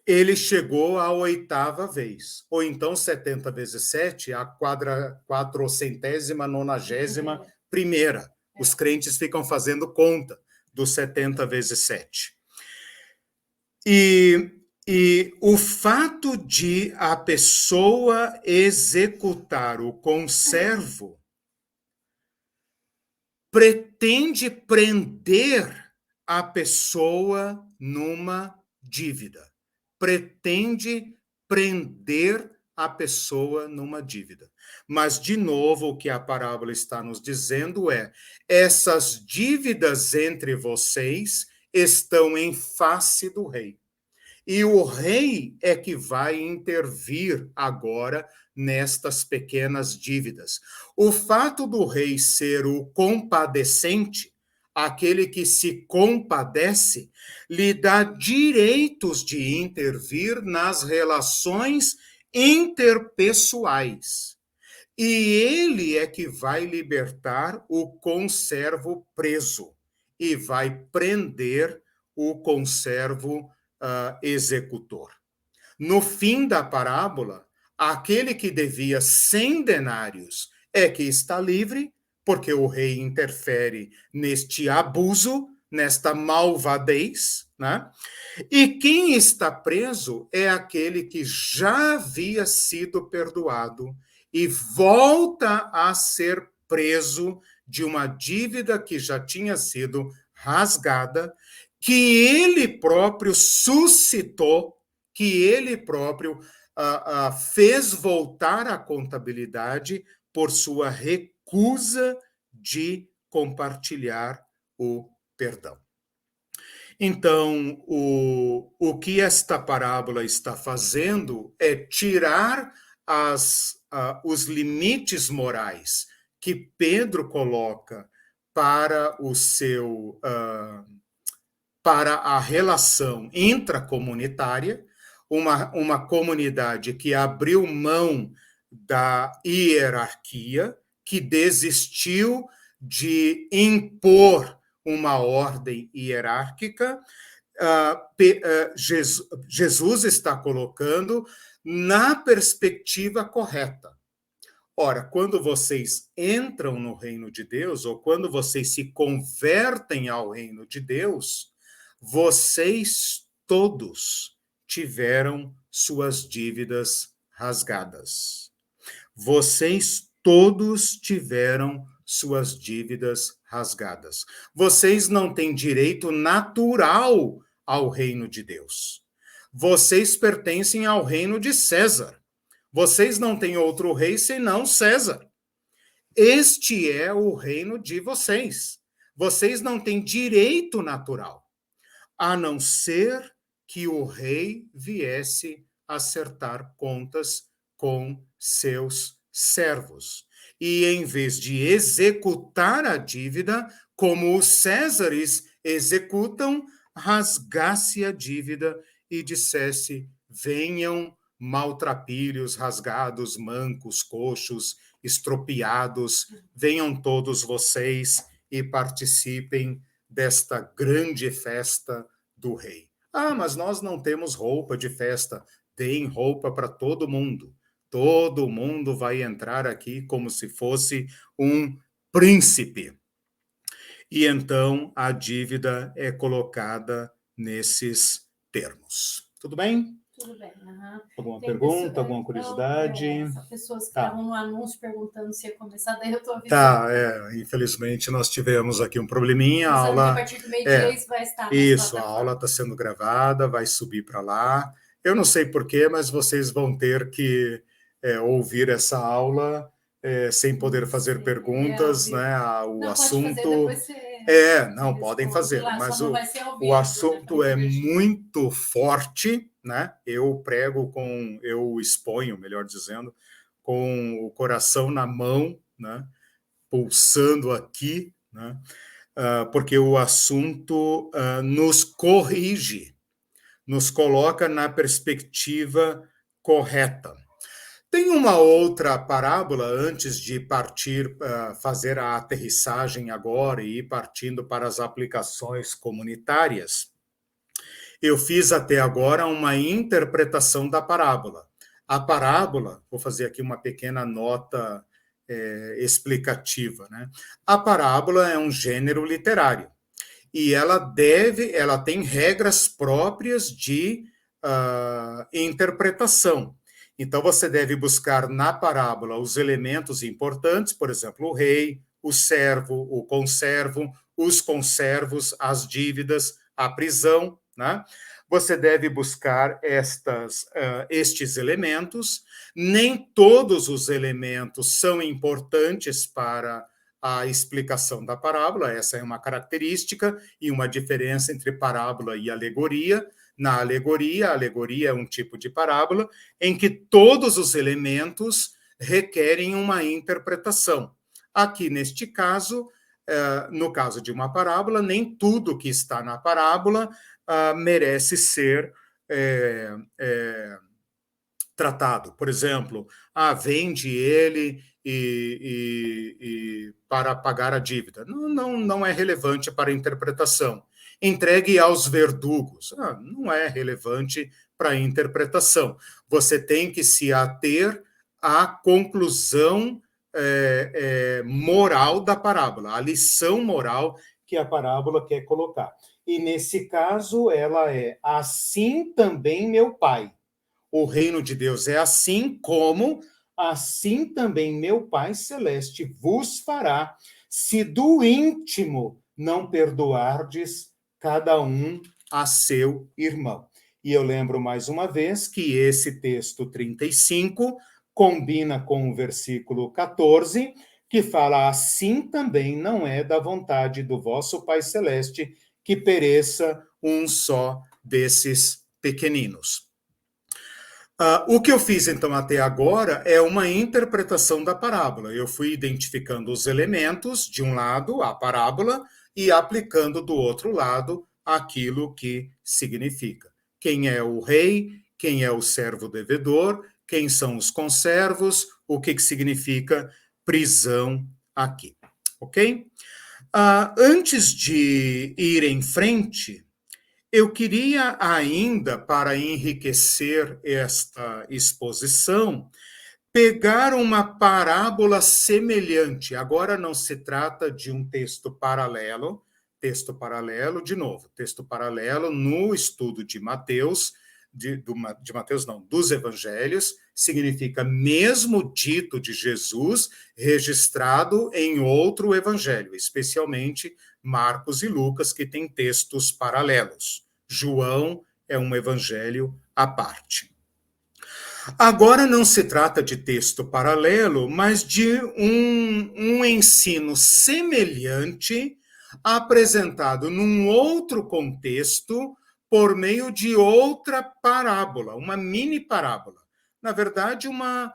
ele chegou à 8ª vez, ou então 70 vezes 7, a 491ª. Os crentes ficam fazendo conta dos 70 vezes 7. E o fato de a pessoa executar o conservo pretende prender a pessoa numa dívida. Pretende prender a pessoa numa dívida. Mas, de novo, o que a parábola está nos dizendo é: essas dívidas entre vocês estão em face do rei. E o rei é que vai intervir agora nestas pequenas dívidas. O fato do rei ser o compadecente, aquele que se compadece, lhe dá direitos de intervir nas relações interpessoais. E ele é que vai libertar o conservo preso e vai prender o conservo executor. No fim da parábola, aquele que devia 100 denários é que está livre, porque o rei interfere neste abuso, nesta malvadez, né? E quem está preso é aquele que já havia sido perdoado e volta a ser preso de uma dívida que já tinha sido rasgada, que ele próprio suscitou, que ele próprio fez voltar à contabilidade por sua recusa de compartilhar o perdão. Então, o que esta parábola está fazendo é tirar os limites morais que Pedro coloca para para a relação intracomunitária, uma comunidade que abriu mão da hierarquia, que desistiu de impor uma ordem hierárquica. Jesus está colocando na perspectiva correta. Ora, quando vocês entram no reino de Deus, ou quando vocês se convertem ao reino de Deus, vocês todos tiveram suas dívidas rasgadas. Vocês todos tiveram suas dívidas rasgadas. Vocês não têm direito natural ao reino de Deus. Vocês pertencem ao reino de César. Vocês não têm outro rei senão César. Este é o reino de vocês. Vocês não têm direito natural, a não ser que o rei viesse acertar contas com seus servos. E em vez de executar a dívida, como os Césares executam, rasgasse a dívida e dissesse: venham maltrapilhos, rasgados, mancos, coxos, estropiados, venham todos vocês e participem desta grande festa do rei. Ah, mas nós não temos roupa de festa. Tem roupa para todo mundo. Todo mundo vai entrar aqui como se fosse um príncipe. E então a dívida é colocada nesses termos. Tudo bem? Tudo bem. Alguma pergunta, alguma curiosidade? Pessoas que estavam no anúncio perguntando se ia começar, daí eu estou avisando. Infelizmente nós tivemos aqui um probleminha. A aula, a partir do meio-dia isso vai estar. Isso, a aula está sendo gravada, vai subir para lá. Eu não sei porquê, mas vocês vão ter que ouvir essa aula sem poder fazer perguntas, né? O não, assunto. Não, podem fazer, mas o assunto é muito forte, né? Eu exponho, melhor dizendo, com o coração na mão, né? Pulsando aqui, né? Porque o assunto nos corrige, nos coloca na perspectiva correta. Tem uma outra parábola, antes de partir, fazer a aterrissagem agora e ir partindo para as aplicações comunitárias. Eu fiz até agora uma interpretação da parábola. A parábola, vou fazer aqui uma pequena nota explicativa, né? A parábola é um gênero literário e ela tem regras próprias de interpretação. Então, você deve buscar na parábola os elementos importantes, por exemplo, o rei, o servo, o conservo, os conservos, as dívidas, a prisão, né? você deve buscar estes elementos. Nem todos os elementos são importantes para a explicação da parábola, essa é uma característica e uma diferença entre parábola e alegoria. Na alegoria, a alegoria é um tipo de parábola em que todos os elementos requerem uma interpretação. Aqui, neste caso, no caso de uma parábola, nem tudo que está na parábola merece ser tratado. Por exemplo, vende ele para pagar a dívida. Não é relevante para a interpretação. Entregue aos verdugos. Não é relevante para a interpretação. Você tem que se ater à conclusão moral da parábola, a lição moral que a parábola quer colocar. E, nesse caso, ela é: assim também meu Pai. O reino de Deus é assim como, assim também meu Pai Celeste vos fará, se do íntimo não perdoardes cada um a seu irmão. E eu lembro mais uma vez que esse texto 35 combina com o versículo 14, que fala: assim também não é da vontade do vosso Pai Celeste que pereça um só desses pequeninos. O que eu fiz, então, até agora é uma interpretação da parábola. Eu fui identificando os elementos, de um lado, a parábola, e aplicando do outro lado aquilo que significa. Quem é o rei, quem é o servo devedor, quem são os conservos, o que significa prisão aqui. Ok? Antes de ir em frente, eu queria ainda, para enriquecer esta exposição, pegar uma parábola semelhante. Agora não se trata de um texto paralelo, de novo, texto paralelo no estudo de Mateus, dos evangelhos, significa mesmo dito de Jesus, registrado em outro evangelho, especialmente Marcos e Lucas, que têm textos paralelos. João é um evangelho à parte. Agora não se trata de texto paralelo, mas de um ensino semelhante apresentado num outro contexto por meio de outra parábola, uma mini parábola. Na verdade, uma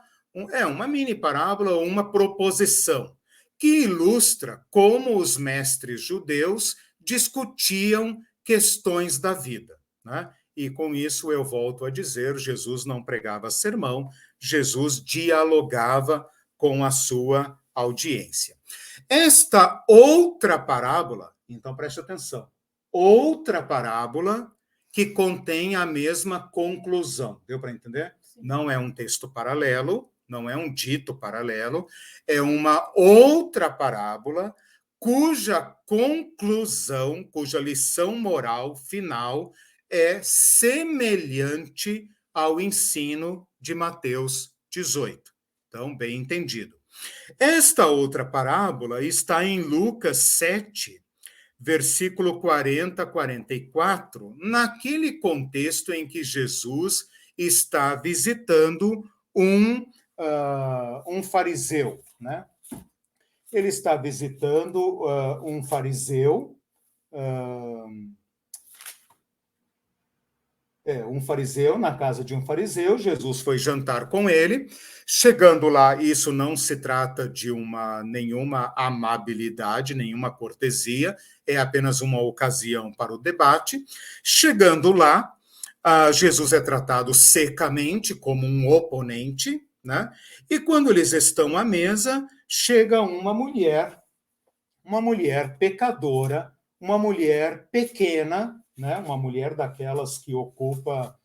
mini parábola ou uma proposição que ilustra como os mestres judeus discutiam questões da vida, né? E com isso eu volto a dizer, Jesus não pregava sermão, Jesus dialogava com a sua audiência. Esta outra parábola, então preste atenção, outra parábola que contém a mesma conclusão. Deu para entender? Sim. Não é um texto paralelo, não é um dito paralelo, é uma outra parábola cuja conclusão, cuja lição moral final é semelhante ao ensino de Mateus 18. Então, bem entendido. Esta outra parábola está em Lucas 7, versículo 40 a 44, naquele contexto em que Jesus está visitando um fariseu, né? Ele está visitando um fariseu, um fariseu, na casa de um fariseu. Jesus foi jantar com ele. Chegando lá, isso não se trata de nenhuma amabilidade, nenhuma cortesia, é apenas uma ocasião para o debate. Chegando lá, Jesus é tratado secamente como um oponente, né? E quando eles estão à mesa, chega uma mulher pecadora, uma mulher pequena, né? Uma mulher daquelas que ocupa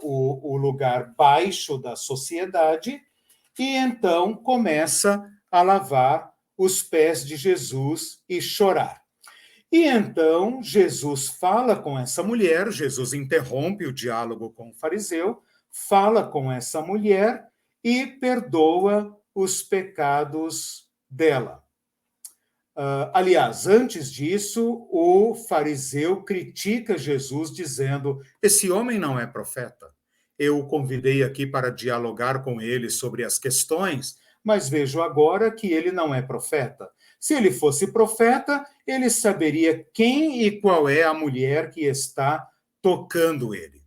o lugar baixo da sociedade, e então começa a lavar os pés de Jesus e chorar. E então Jesus fala com essa mulher, Jesus interrompe o diálogo com o fariseu, fala com essa mulher e perdoa os pecados dela. Aliás, antes disso, o fariseu critica Jesus, dizendo: esse homem não é profeta. Eu o convidei aqui para dialogar com ele sobre as questões, mas vejo agora que ele não é profeta. Se ele fosse profeta, ele saberia quem e qual é a mulher que está tocando ele.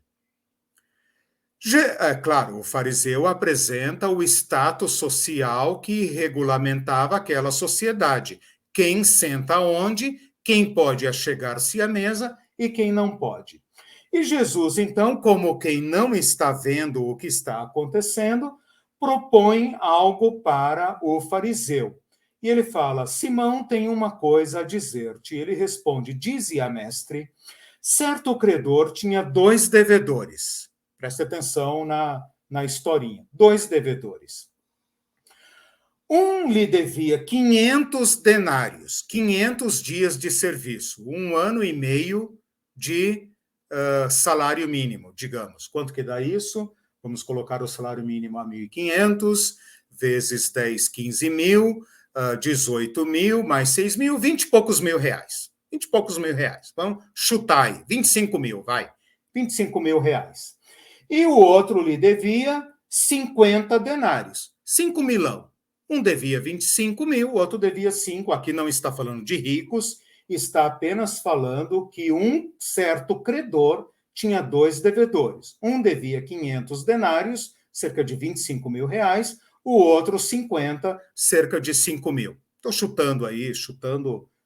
Claro, o fariseu apresenta o status social que regulamentava aquela sociedade. Quem senta onde, quem pode achegar-se à mesa e quem não pode. E Jesus, então, como quem não está vendo o que está acontecendo, propõe algo para o fariseu. E ele fala: Simão tem uma coisa a dizer-te. Ele responde: dize-a, mestre. Certo credor tinha 2 devedores. Preste atenção na historinha. 2 devedores. Um lhe devia 500 denários, 500 dias de serviço, 1 ano e meio de salário mínimo, digamos. Quanto que dá isso? Vamos colocar o salário mínimo a 1.500, vezes 10, 15 mil, 18 mil, mais 6 mil, 20 e poucos mil reais. 20 e poucos mil reais. Vamos chutar aí, 25 mil, vai. 25 mil reais. E o outro lhe devia 50 denários, 5 milão. Um devia 25 mil, o outro devia 5. Aqui não está falando de ricos, está apenas falando que um certo credor tinha 2 devedores. Um devia 500 denários, cerca de 25 mil reais, o outro 50, cerca de 5 mil. Estou chutando aí,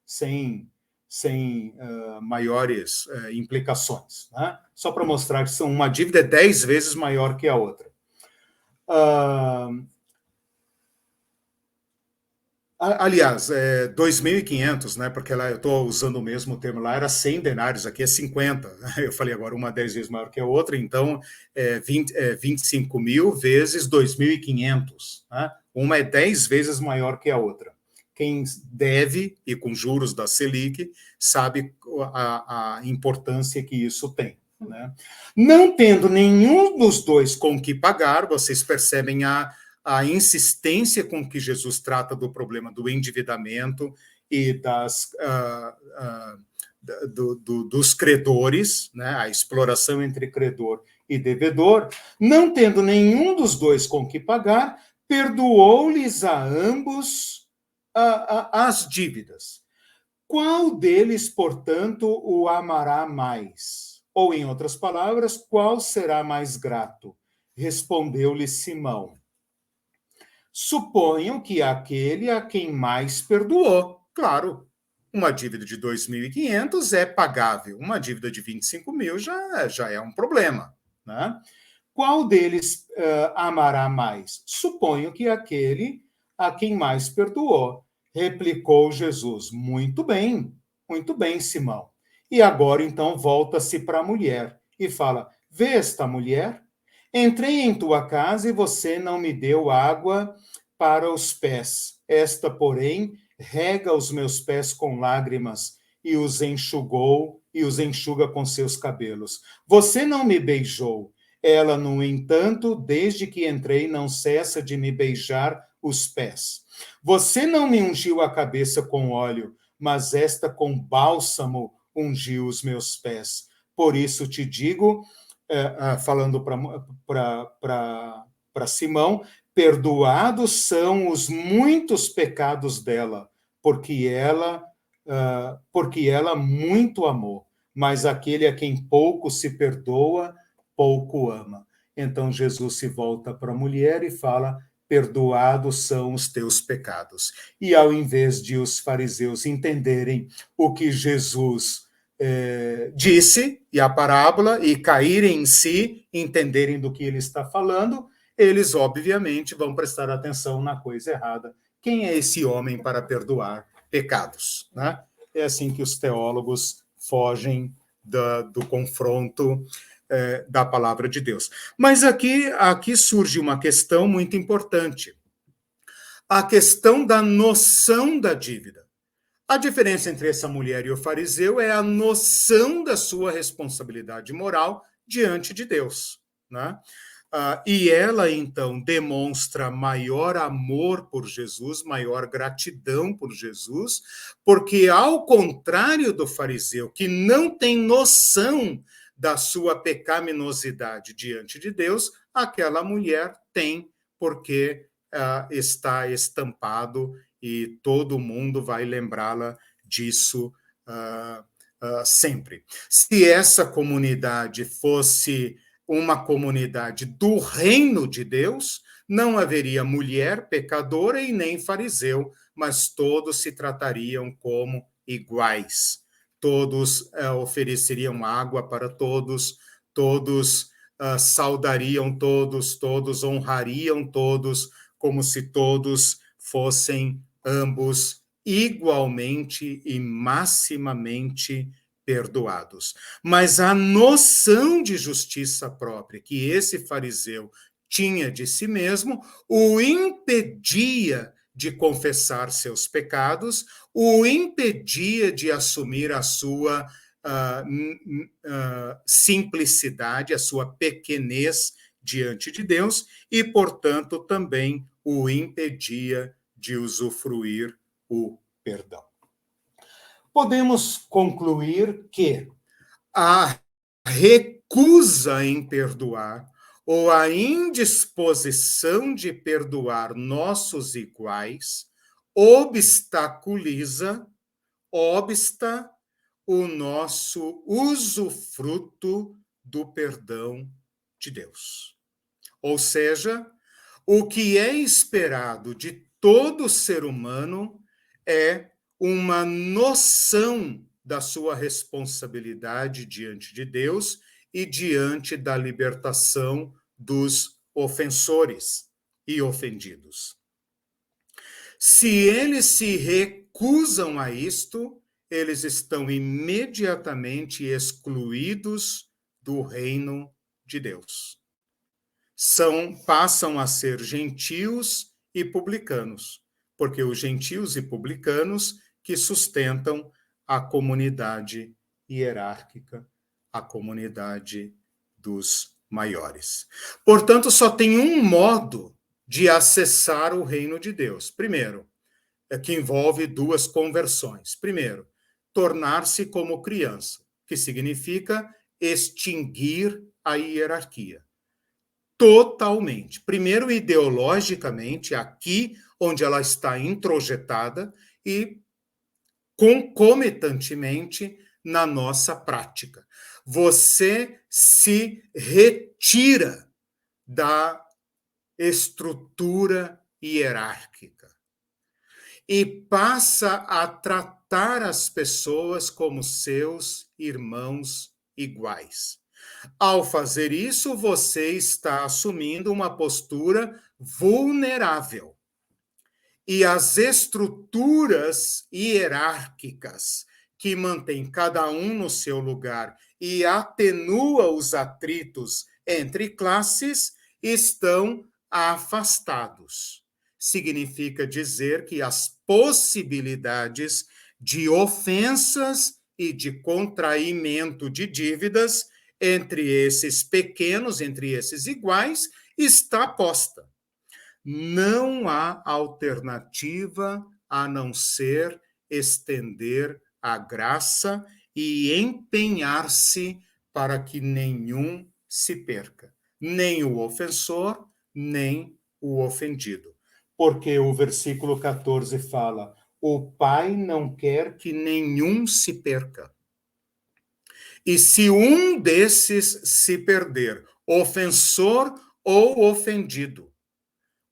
sem maiores implicações, né? Só para mostrar que uma dívida é 10 vezes maior que a outra. Aliás, 2.500, né? Porque lá eu estou usando o mesmo termo, lá era 100 denários, aqui é 50. Eu falei agora uma 10 vezes maior que a outra, então 25 mil vezes 2.500. Né? Uma é 10 vezes maior que a outra. Quem deve, e com juros da Selic, sabe a importância que isso tem. Né? Não tendo nenhum dos dois com que pagar, vocês percebem a insistência com que Jesus trata do problema do endividamento e dos credores, né? A exploração entre credor e devedor. Não tendo nenhum dos dois com que pagar, perdoou-lhes a ambos as dívidas. Qual deles, portanto, o amará mais? Ou, em outras palavras, qual será mais grato? Respondeu-lhe Simão: suponho que aquele a quem mais perdoou. Claro, uma dívida de 2.500 é pagável, uma dívida de 25 mil já é um problema. Né? Qual deles amará mais? Suponho que aquele a quem mais perdoou. Replicou Jesus: muito bem, Simão. E agora, então, volta-se para a mulher e fala: vê esta mulher? Entrei em tua casa e você não me deu água para os pés. Esta, porém, rega os meus pés com lágrimas e os enxuga com seus cabelos. Você não me beijou. Ela, no entanto, desde que entrei, não cessa de me beijar os pés. Você não me ungiu a cabeça com óleo, mas esta com bálsamo ungiu os meus pés. Por isso te digo, falando para Simão, perdoados são os muitos pecados dela, porque ela muito amou, mas aquele a quem pouco se perdoa, pouco ama. Então Jesus se volta para a mulher e fala: perdoados são os teus pecados. E ao invés de os fariseus entenderem o que Jesus disse, e a parábola, e caírem em si, entenderem do que ele está falando, eles, obviamente, vão prestar atenção na coisa errada. Quem é esse homem para perdoar pecados? Né? É assim que os teólogos fogem do confronto da palavra de Deus. Mas aqui surge uma questão muito importante. A questão da noção da dívida. A diferença entre essa mulher e o fariseu é a noção da sua responsabilidade moral diante de Deus. Né? E ela, então, demonstra maior amor por Jesus, maior gratidão por Jesus, porque, ao contrário do fariseu, que não tem noção da sua pecaminosidade diante de Deus, aquela mulher tem, porque está estampado e todo mundo vai lembrá-la disso sempre. Se essa comunidade fosse uma comunidade do reino de Deus, não haveria mulher pecadora e nem fariseu, mas todos se tratariam como iguais. Todos ofereceriam água para todos, todos saudariam todos, todos honrariam todos, como se todos fossem ambos igualmente e maximamente perdoados. Mas a noção de justiça própria que esse fariseu tinha de si mesmo o impedia de confessar seus pecados, o impedia de assumir a sua simplicidade, a sua pequenez diante de Deus e, portanto, também o impedia de usufruir o perdão. Podemos concluir que a recusa em perdoar ou a indisposição de perdoar nossos iguais obsta o nosso usufruto do perdão de Deus. Ou seja, o que é esperado de todo ser humano é uma noção da sua responsabilidade diante de Deus e diante da libertação dos ofensores e ofendidos. Se eles se recusam a isto, eles estão imediatamente excluídos do reino de Deus. Passam a ser gentios e publicanos, porque os gentios e publicanos que sustentam a comunidade hierárquica, a comunidade dos maiores. Portanto, só tem um modo de acessar o reino de Deus. Primeiro, que envolve duas conversões. Primeiro, tornar-se como criança, que significa extinguir a hierarquia. Totalmente. Primeiro, ideologicamente, aqui onde ela está introjetada, e concomitantemente na nossa prática. Você se retira da estrutura hierárquica e passa a tratar as pessoas como seus irmãos iguais. Ao fazer isso, você está assumindo uma postura vulnerável. E as estruturas hierárquicas que mantêm cada um no seu lugar e atenua os atritos entre classes estão afastados. Significa dizer que as possibilidades de ofensas e de contraimento de dívidas entre esses pequenos, entre esses iguais, está posta. Não há alternativa a não ser estender a graça e empenhar-se para que nenhum se perca, nem o ofensor, nem o ofendido. Porque o versículo 14 fala: o Pai não quer que nenhum se perca. E se um desses se perder, ofensor ou ofendido,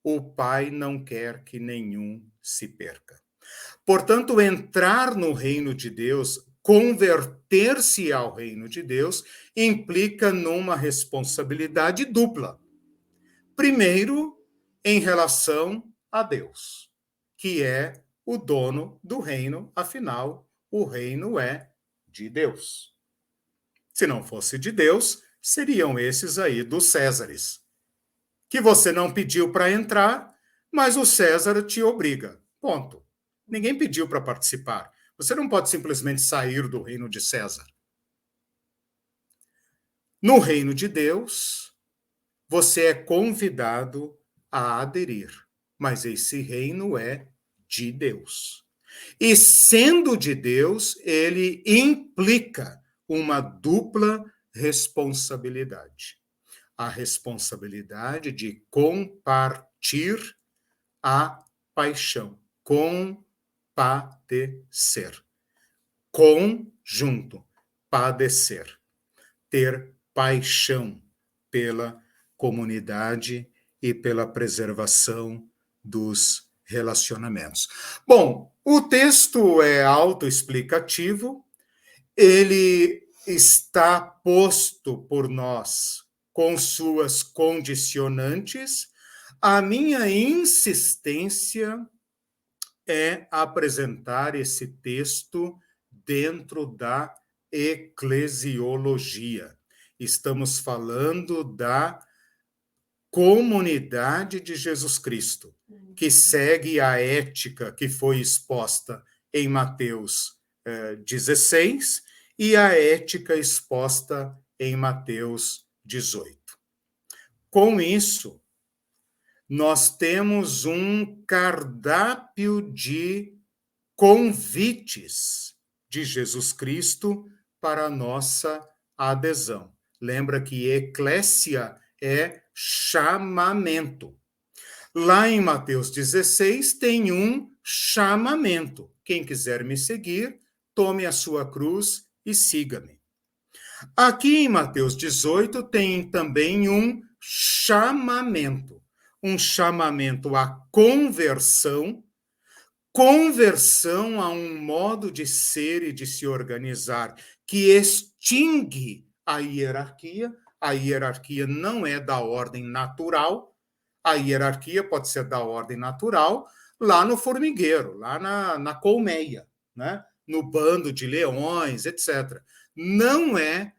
o Pai não quer que nenhum se perca. Portanto, entrar no reino de Deus, converter-se ao reino de Deus, implica numa responsabilidade dupla. Primeiro, em relação a Deus, que é o dono do reino, afinal, o reino é de Deus. Se não fosse de Deus, seriam esses aí dos Césares, que você não pediu para entrar, mas o César te obriga. Ponto. Ninguém pediu para participar. Você não pode simplesmente sair do reino de César. No reino de Deus, você é convidado a aderir. Mas esse reino é de Deus. E sendo de Deus, ele implica uma dupla responsabilidade. A responsabilidade de compartir a paixão, compadecer. Conjunto, padecer, ter paixão pela comunidade e pela preservação dos relacionamentos. Bom, o texto é autoexplicativo, ele está posto por nós com suas condicionantes. A minha insistência é apresentar esse texto dentro da eclesiologia. Estamos falando da comunidade de Jesus Cristo, que segue a ética que foi exposta em Mateus 16 e a ética exposta em Mateus 18. Com isso, nós temos um cardápio de convites de Jesus Cristo para a nossa adesão. Lembra que eclésia é chamamento. Lá em Mateus 16 tem um chamamento. Quem quiser me seguir, tome a sua cruz e siga-me. Aqui em Mateus 18 tem também um chamamento à conversão a um modo de ser e de se organizar que extingue a hierarquia. A hierarquia não é da ordem natural, a hierarquia pode ser da ordem natural lá no formigueiro, lá na colmeia, né? No bando de leões, etc. Não é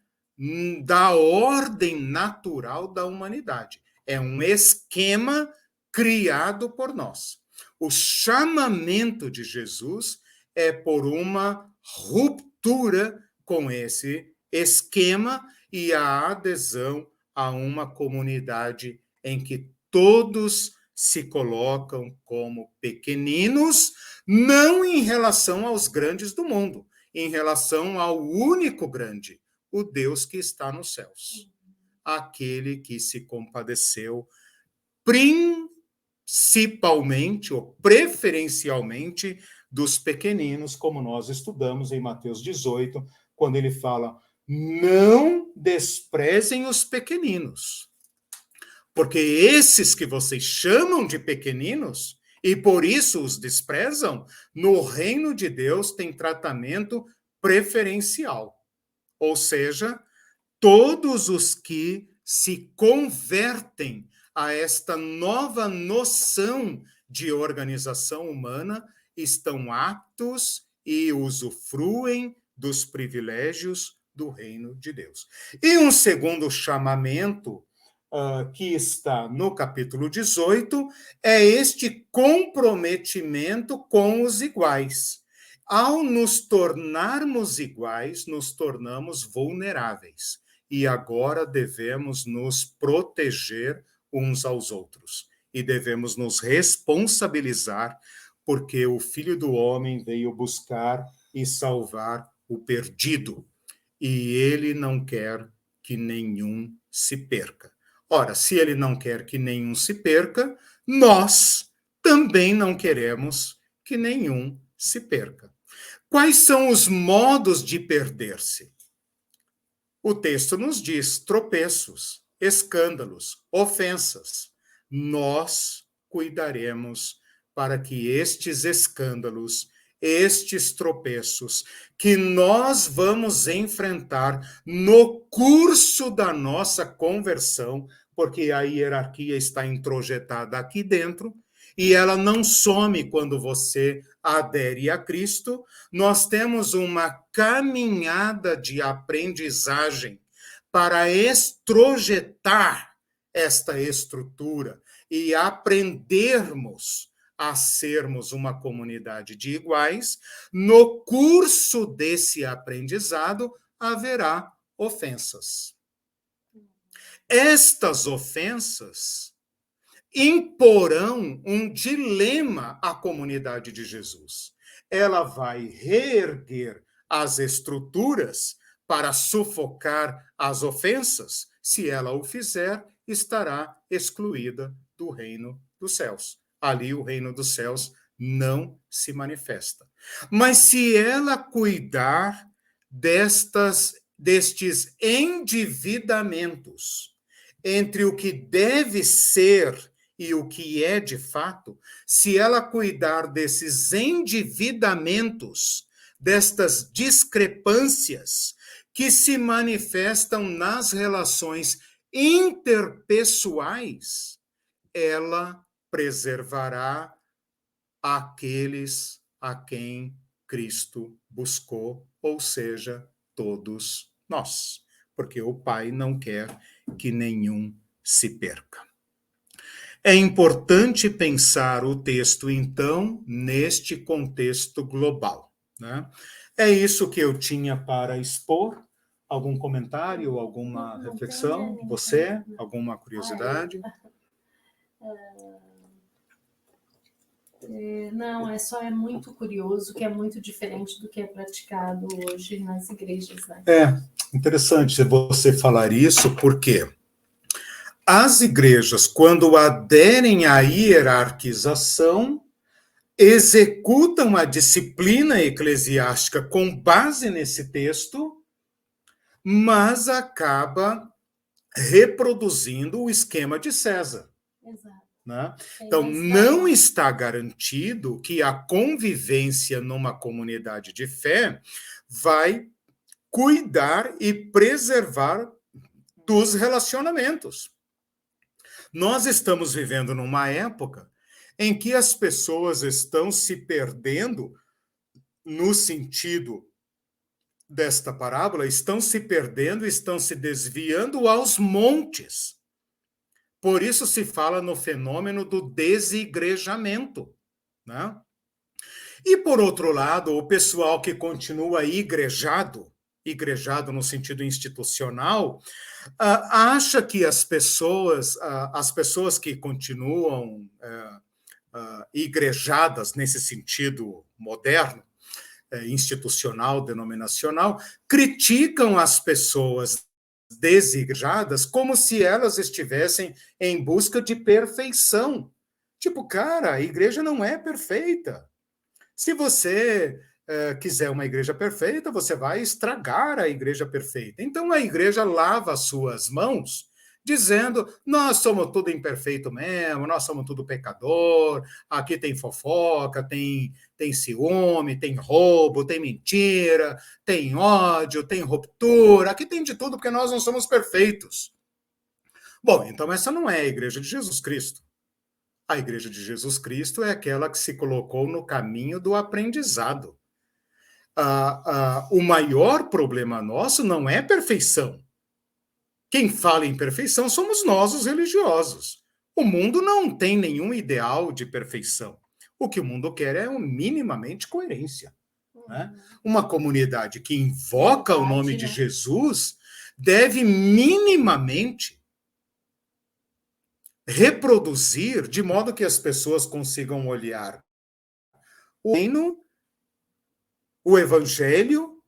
da ordem natural da humanidade. É um esquema criado por nós. O chamamento de Jesus é por uma ruptura com esse esquema e a adesão a uma comunidade em que todos se colocam como pequeninos, não em relação aos grandes do mundo, em relação ao único grande, o Deus que está nos céus. Aquele que se compadeceu principalmente ou preferencialmente dos pequeninos, como nós estudamos em Mateus 18, quando ele fala: não desprezem os pequeninos, porque esses que vocês chamam de pequeninos e por isso os desprezam, no reino de Deus tem tratamento preferencial. Ou seja, todos os que se convertem a esta nova noção de organização humana estão aptos e usufruem dos privilégios do reino de Deus. E um segundo chamamento que está no capítulo 18 é este comprometimento com os iguais. Ao nos tornarmos iguais, nos tornamos vulneráveis. E agora devemos nos proteger uns aos outros. E devemos nos responsabilizar, porque o Filho do Homem veio buscar e salvar o perdido. E ele não quer que nenhum se perca. Ora, se ele não quer que nenhum se perca, nós também não queremos que nenhum se perca. Quais são os modos de perder-se? O texto nos diz tropeços, escândalos, ofensas. Nós cuidaremos para que estes escândalos, estes tropeços que nós vamos enfrentar no curso da nossa conversão, porque a hierarquia está introjetada aqui dentro, e ela não some quando você adere a Cristo. Nós temos uma caminhada de aprendizagem para extrojetar esta estrutura e aprendermos a sermos uma comunidade de iguais. No curso desse aprendizado haverá ofensas. Estas ofensas imporão um dilema à comunidade de Jesus. Ela vai reerguer as estruturas para sufocar as ofensas. Se ela o fizer, estará excluída do reino dos céus. Ali o reino dos céus não se manifesta. Mas se ela cuidar destes endividamentos entre o que deve ser e o que é de fato, se ela cuidar desses endividamentos, destas discrepâncias que se manifestam nas relações interpessoais, ela preservará aqueles a quem Cristo buscou, ou seja, todos nós, porque o Pai não quer que nenhum se perca. É importante pensar o texto, então, neste contexto global, né? É isso que eu tinha para expor. Algum comentário, alguma reflexão? Você? Alguma curiosidade? Não, é muito curioso, que é muito diferente do que é praticado hoje nas igrejas, né? Interessante você falar isso, porque as igrejas, quando aderem à hierarquização, executam a disciplina eclesiástica com base nesse texto, mas acaba reproduzindo o esquema de César. Exato. Né? Então, não está garantido que a convivência numa comunidade de fé vai cuidar e preservar dos relacionamentos. Nós estamos vivendo numa época em que as pessoas estão se perdendo, no sentido desta parábola, estão se perdendo, estão se desviando aos montes. Por isso se fala no fenômeno do desigrejamento, né? E, por outro lado, o pessoal que continua igrejado no sentido institucional, acha que as pessoas que continuam igrejadas nesse sentido moderno, institucional, denominacional, criticam as pessoas desigrejadas como se elas estivessem em busca de perfeição. Tipo, cara, a igreja não é perfeita. Se você quiser uma igreja perfeita, você vai estragar a igreja perfeita. Então a igreja lava as suas mãos, dizendo, nós somos tudo imperfeito mesmo, nós somos tudo pecador, aqui tem fofoca, tem ciúme, tem roubo, tem mentira, tem ódio, tem ruptura, aqui tem de tudo, porque nós não somos perfeitos. Bom, então essa não é a igreja de Jesus Cristo. A igreja de Jesus Cristo é aquela que se colocou no caminho do aprendizado. O maior problema nosso não é perfeição. Quem fala em perfeição somos nós, os religiosos. O mundo não tem nenhum ideal de perfeição. O que o mundo quer é minimamente coerência. Né? Uma comunidade que invoca o nome de Jesus deve minimamente reproduzir de modo que as pessoas consigam olhar o reino, o evangelho,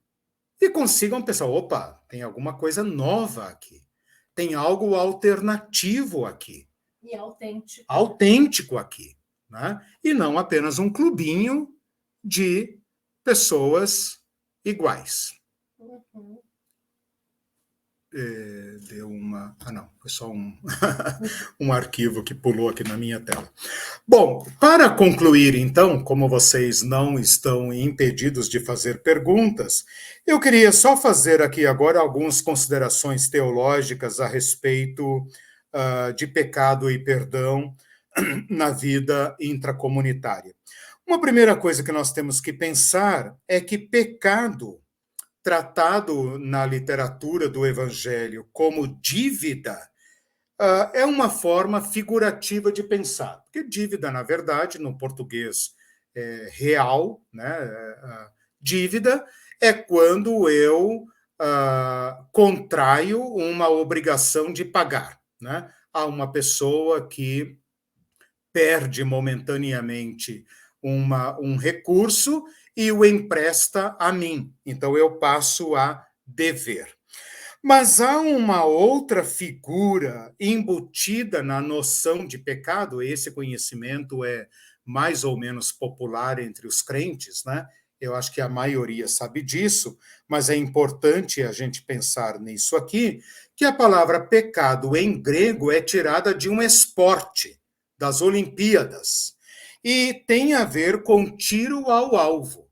e consigam pensar, opa, tem alguma coisa nova aqui. Tem algo alternativo aqui. E autêntico. Autêntico aqui. Né? E não apenas um clubinho de pessoas iguais. Uhum. Deu uma... não, foi só um arquivo que pulou aqui na minha tela. Bom, para concluir, então, como vocês não estão impedidos de fazer perguntas, eu queria só fazer aqui agora algumas considerações teológicas a respeito de pecado e perdão na vida intracomunitária. Uma primeira coisa que nós temos que pensar é que pecado, tratado na literatura do Evangelho como dívida, é uma forma figurativa de pensar. Porque dívida, na verdade, no português real, né, dívida é quando eu contraio uma obrigação de pagar, né? Há uma pessoa que perde momentaneamente um recurso e o empresta a mim, então eu passo a dever. Mas há uma outra figura embutida na noção de pecado, esse conhecimento é mais ou menos popular entre os crentes, né? Eu acho que a maioria sabe disso, mas é importante a gente pensar nisso aqui, que a palavra pecado em grego é tirada de um esporte, das Olimpíadas, e tem a ver com tiro ao alvo.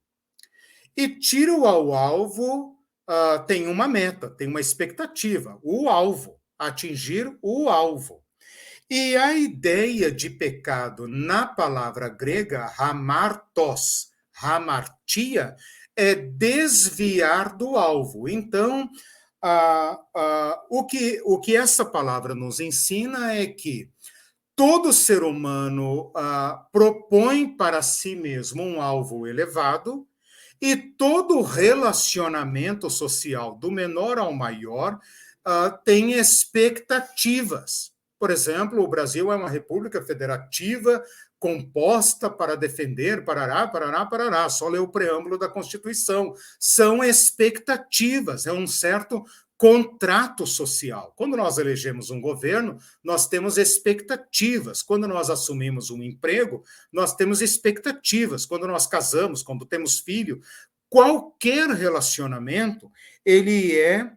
E tiro ao alvo tem uma meta, tem uma expectativa, o alvo, atingir o alvo. E a ideia de pecado na palavra grega, hamartos, hamartia, é desviar do alvo. Então, o que essa palavra nos ensina é que todo ser humano propõe para si mesmo um alvo elevado, e todo relacionamento social, do menor ao maior, tem expectativas. Por exemplo, o Brasil é uma república federativa composta para defender, parará, parará, parará, só ler o preâmbulo da Constituição. São expectativas, é um certo contrato social. Quando nós elegemos um governo, nós temos expectativas. Quando nós assumimos um emprego, nós temos expectativas. Quando nós casamos, quando temos filho, qualquer relacionamento, ele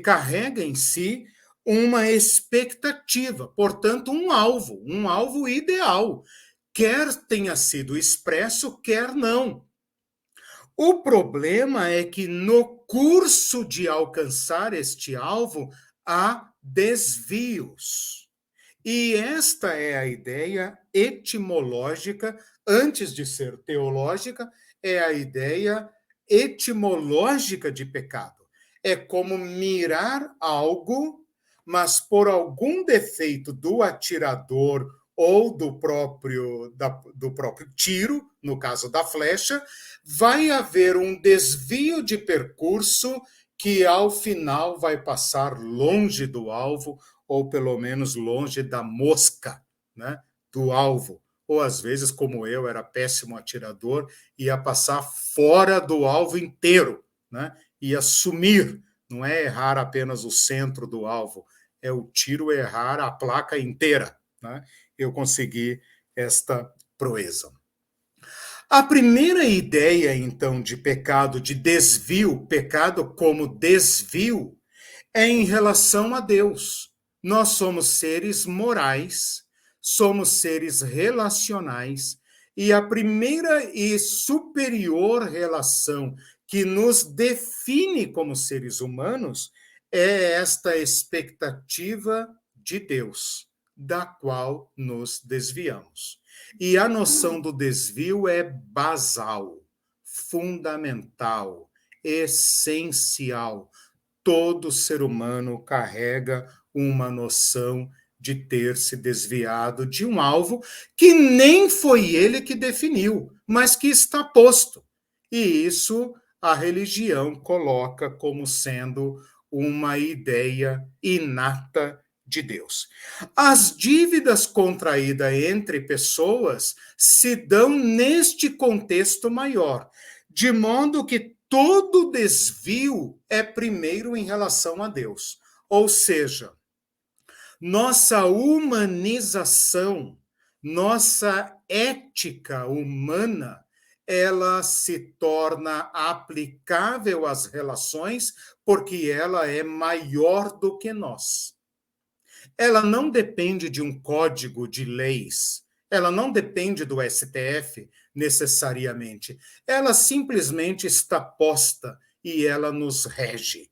carrega em si uma expectativa, portanto, um alvo ideal, quer tenha sido expresso, quer não. O problema é que no curso de alcançar este alvo há desvios. E esta é a ideia etimológica, antes de ser teológica, é a ideia etimológica de pecado. É como mirar algo, mas por algum defeito do atirador ou do próprio tiro, no caso da flecha, vai haver um desvio de percurso que, ao final, vai passar longe do alvo, ou pelo menos longe da mosca, né, do alvo. Ou, às vezes, como eu, era péssimo atirador, ia passar fora do alvo inteiro, né, ia sumir. Não é errar apenas o centro do alvo, é o tiro errar a placa inteira, né? Eu consegui esta proeza. A primeira ideia, então, de pecado, de desvio, pecado como desvio, é em relação a Deus. Nós somos seres morais, somos seres relacionais, e a primeira e superior relação que nos define como seres humanos é esta expectativa de Deus, da qual nos desviamos. E a noção do desvio é basal, fundamental, essencial. Todo ser humano carrega uma noção de ter se desviado de um alvo que nem foi ele que definiu, mas que está posto. E isso a religião coloca como sendo uma ideia inata de Deus. As dívidas contraídas entre pessoas se dão neste contexto maior, de modo que todo desvio é primeiro em relação a Deus. Ou seja, nossa humanização, nossa ética humana, ela se torna aplicável às relações porque ela é maior do que nós. Ela não depende de um código de leis, ela não depende do STF necessariamente, ela simplesmente está posta e ela nos rege.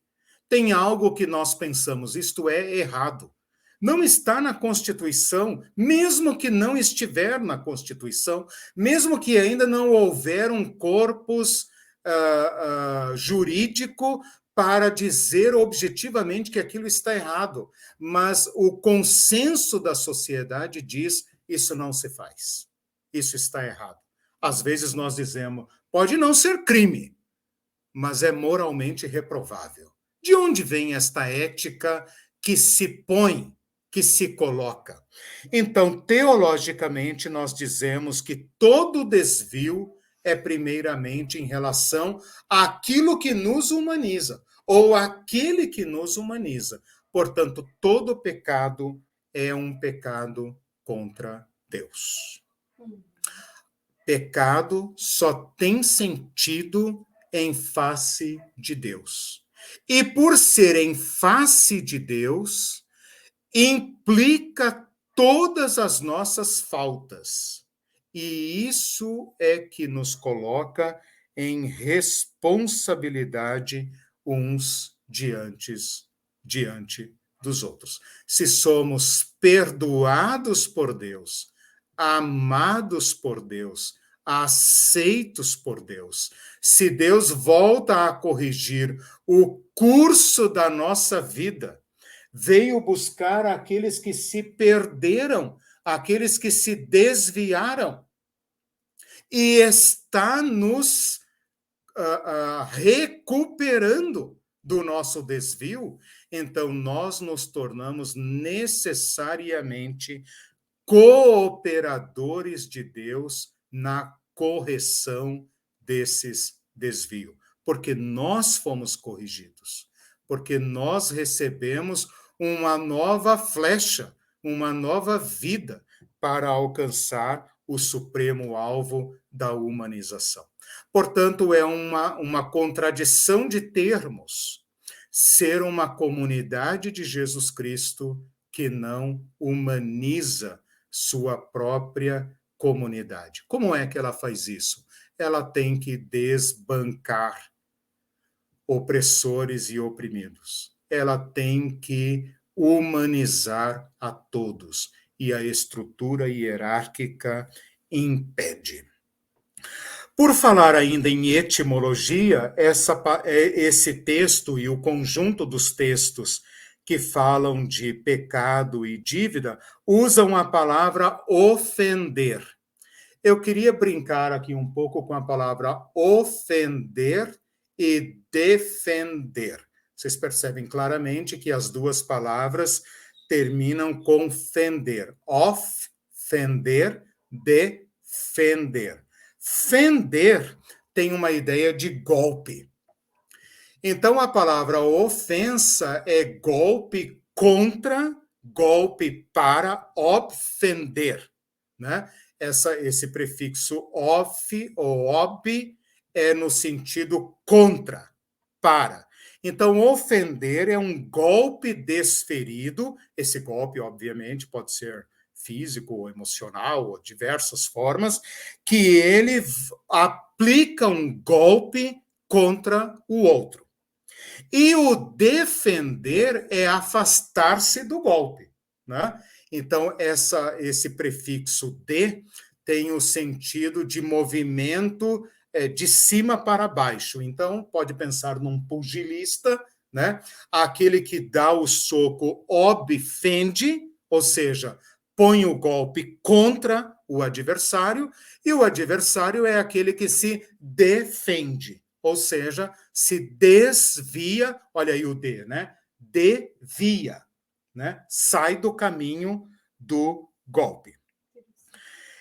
Tem algo que nós pensamos, isto é errado. Não está na Constituição, mesmo que não estiver na Constituição, mesmo que ainda não houver um corpus jurídico para dizer objetivamente que aquilo está errado, mas o consenso da sociedade diz isso não se faz, isso está errado. Às vezes nós dizemos, pode não ser crime, mas é moralmente reprovável. De onde vem esta ética que se põe, que se coloca? Então, teologicamente, nós dizemos que todo desvio é primeiramente em relação àquilo que nos humaniza, ou aquele que nos humaniza. Portanto, todo pecado é um pecado contra Deus. Pecado só tem sentido em face de Deus. E por ser em face de Deus, implica todas as nossas faltas. E isso é que nos coloca em responsabilidade uns diante dos outros. Se somos perdoados por Deus, amados por Deus, aceitos por Deus, se Deus volta a corrigir o curso da nossa vida, veio buscar aqueles que se perderam, aqueles que se desviaram, e está nos recuperando do nosso desvio, então nós nos tornamos necessariamente cooperadores de Deus na correção desses desvios, porque nós fomos corrigidos, porque nós recebemos uma nova flecha, uma nova vida para alcançar o supremo alvo da humanização. Portanto, é uma contradição de termos ser uma comunidade de Jesus Cristo que não humaniza sua própria comunidade. Como é que ela faz isso? Ela tem que desbancar opressores e oprimidos. Ela tem que humanizar a todos, e a estrutura hierárquica impede. Por falar ainda em etimologia, esse texto e o conjunto dos textos que falam de pecado e dívida usam a palavra ofender. Eu queria brincar aqui um pouco com a palavra ofender e defender. Vocês percebem claramente que as duas palavras terminam com fender. Ofender, defender. Fender tem uma ideia de golpe. Então, a palavra ofensa é golpe contra, golpe para, ofender, né? Esse prefixo of ou ob é no sentido contra, para. Então, ofender é um golpe desferido. Esse golpe, obviamente, pode ser físico ou emocional, ou diversas formas, que ele aplica um golpe contra o outro. E o defender é afastar-se do golpe, né? Então, esse prefixo de tem o sentido de movimento de cima para baixo. Então, pode pensar num pugilista, né? Aquele que dá o soco obfende, ou seja, põe o golpe contra o adversário, e o adversário é aquele que se defende, ou seja, se desvia, olha aí o D, né? Devia, né? Sai do caminho do golpe.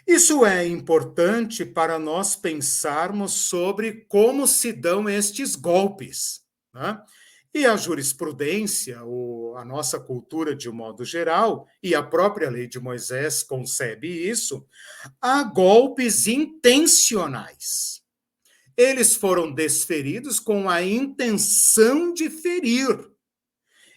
Isso é importante para nós pensarmos sobre como se dão estes golpes, né? E a jurisprudência, a nossa cultura de um modo geral, e a própria lei de Moisés concebe isso, há golpes intencionais. Eles foram desferidos com a intenção de ferir.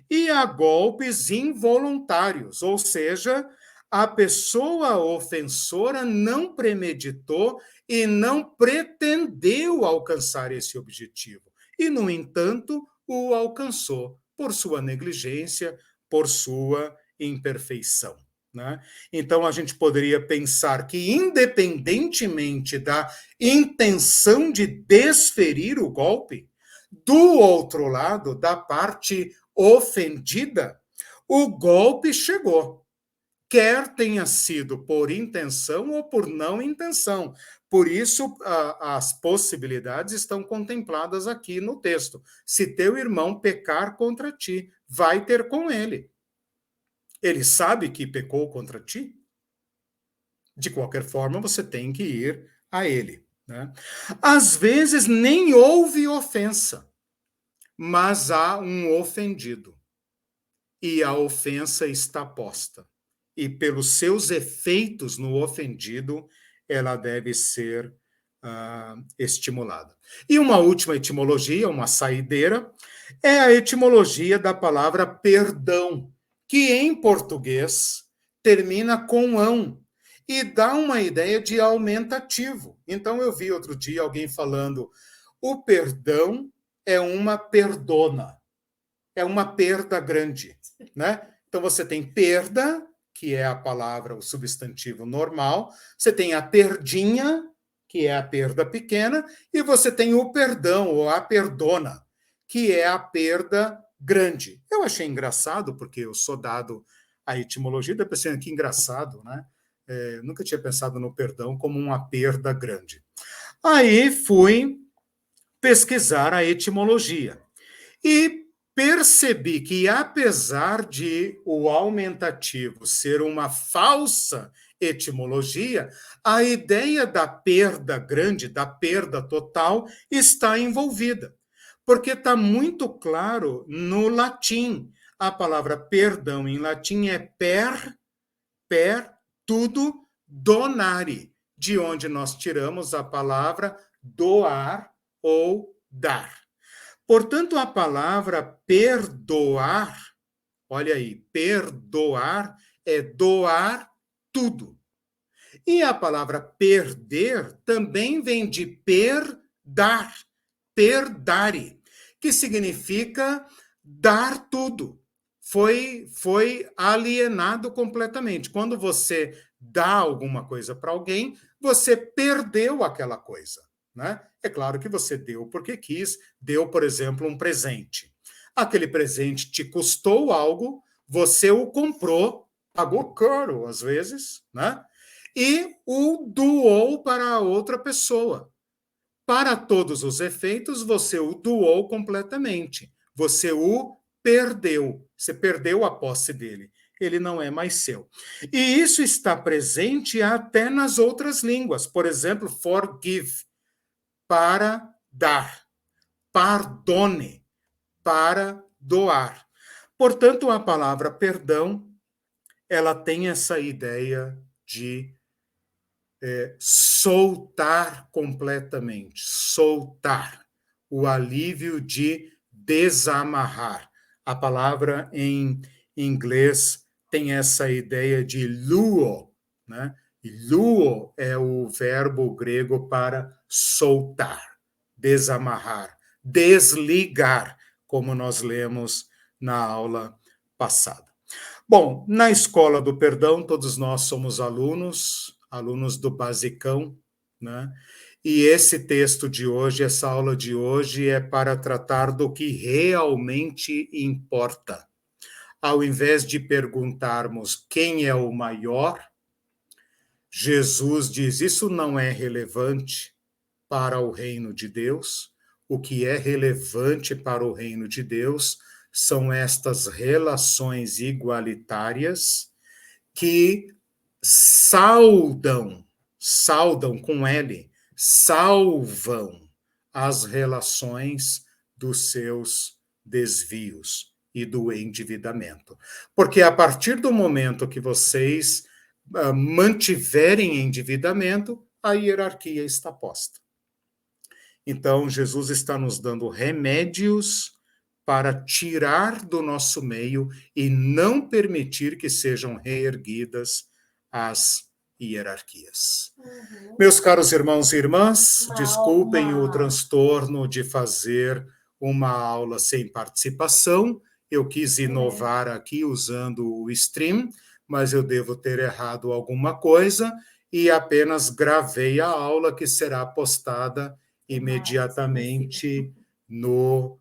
E há golpes involuntários, ou seja, a pessoa ofensora não premeditou e não pretendeu alcançar esse objetivo. E, no entanto, o alcançou por sua negligência, por sua imperfeição, né? Então, a gente poderia pensar que, independentemente da intenção de desferir o golpe, do outro lado, da parte ofendida, o golpe chegou. quer tenha sido por intenção ou por não intenção. Por isso, as possibilidades estão contempladas aqui no texto. Se teu irmão pecar contra ti, vai ter com ele. Ele sabe que pecou contra ti? De qualquer forma, você tem que ir a ele, né? Às vezes nem houve ofensa, mas há um ofendido. E a ofensa está posta. E pelos seus efeitos no ofendido, ela deve ser estimulada. E uma última etimologia, uma saideira, é a etimologia da palavra perdão, que em português termina com ão e dá uma ideia de aumentativo. Então eu vi outro dia alguém falando: o perdão é uma perdona, é uma perda grande, né? Então você tem perda, que é a palavra, o substantivo normal, você tem a perdinha, que é a perda pequena, e você tem o perdão, ou a perdona, que é a perda grande. Eu achei engraçado, porque eu sou dado a etimologia, eu pensei, que engraçado, né? Nunca tinha pensado no perdão como uma perda grande. Aí fui pesquisar a etimologia. E percebi que, apesar de o aumentativo ser uma falsa etimologia, a ideia da perda grande, da perda total, está envolvida. Porque está muito claro no latim. A palavra perdão em latim é tudo, donare, de onde nós tiramos a palavra doar ou dar. Portanto, a palavra perdoar, olha aí, perdoar é doar tudo. E a palavra perder também vem de perdar, perdare, que significa dar tudo. Foi alienado completamente. Quando você dá alguma coisa para alguém, você perdeu aquela coisa, né? É claro que você deu porque quis, deu, por exemplo, um presente. Aquele presente te custou algo, você o comprou, pagou caro às vezes, né? E o doou para outra pessoa. Para todos os efeitos, você o doou completamente. Você o perdeu. Você perdeu a posse dele. Ele não é mais seu. E isso está presente até nas outras línguas. Por exemplo, forgive, para dar. Pardone, para doar. Portanto, a palavra perdão, ela tem essa ideia de soltar completamente, soltar, o alívio de desamarrar. A palavra em inglês tem essa ideia de luo, né? E luo é o verbo grego para soltar, desamarrar, desligar, como nós lemos na aula passada. Bom, na Escola do Perdão, todos nós somos alunos do basicão, né? E esse texto de hoje, essa aula de hoje, é para tratar do que realmente importa. Ao invés de perguntarmos quem é o maior, Jesus diz: isso não é relevante para o reino de Deus. O que é relevante para o reino de Deus são estas relações igualitárias que saudam com L, salvam as relações dos seus desvios e do endividamento. Porque a partir do momento que vocês mantiverem endividamento, a hierarquia está posta. Então, Jesus está nos dando remédios para tirar do nosso meio e não permitir que sejam reerguidas as hierarquias. Uhum. Meus caros irmãos e irmãs, desculpem o transtorno de fazer uma aula sem participação. Eu quis inovar aqui usando o stream, mas eu devo ter errado alguma coisa e apenas gravei a aula que será postada imediatamente no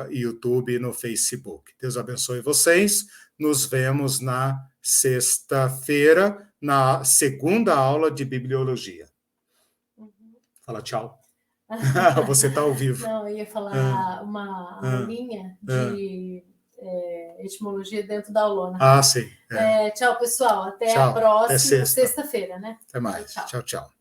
YouTube e no Facebook. Deus abençoe vocês. Nos vemos na sexta-feira, na segunda aula de Bibliologia. Fala tchau. Você está ao vivo. Não, eu ia falar uma aulinha de etimologia dentro da aulona. Sim. Tchau, pessoal. Até a próxima sexta-feira, né? Até mais. Tchau, tchau.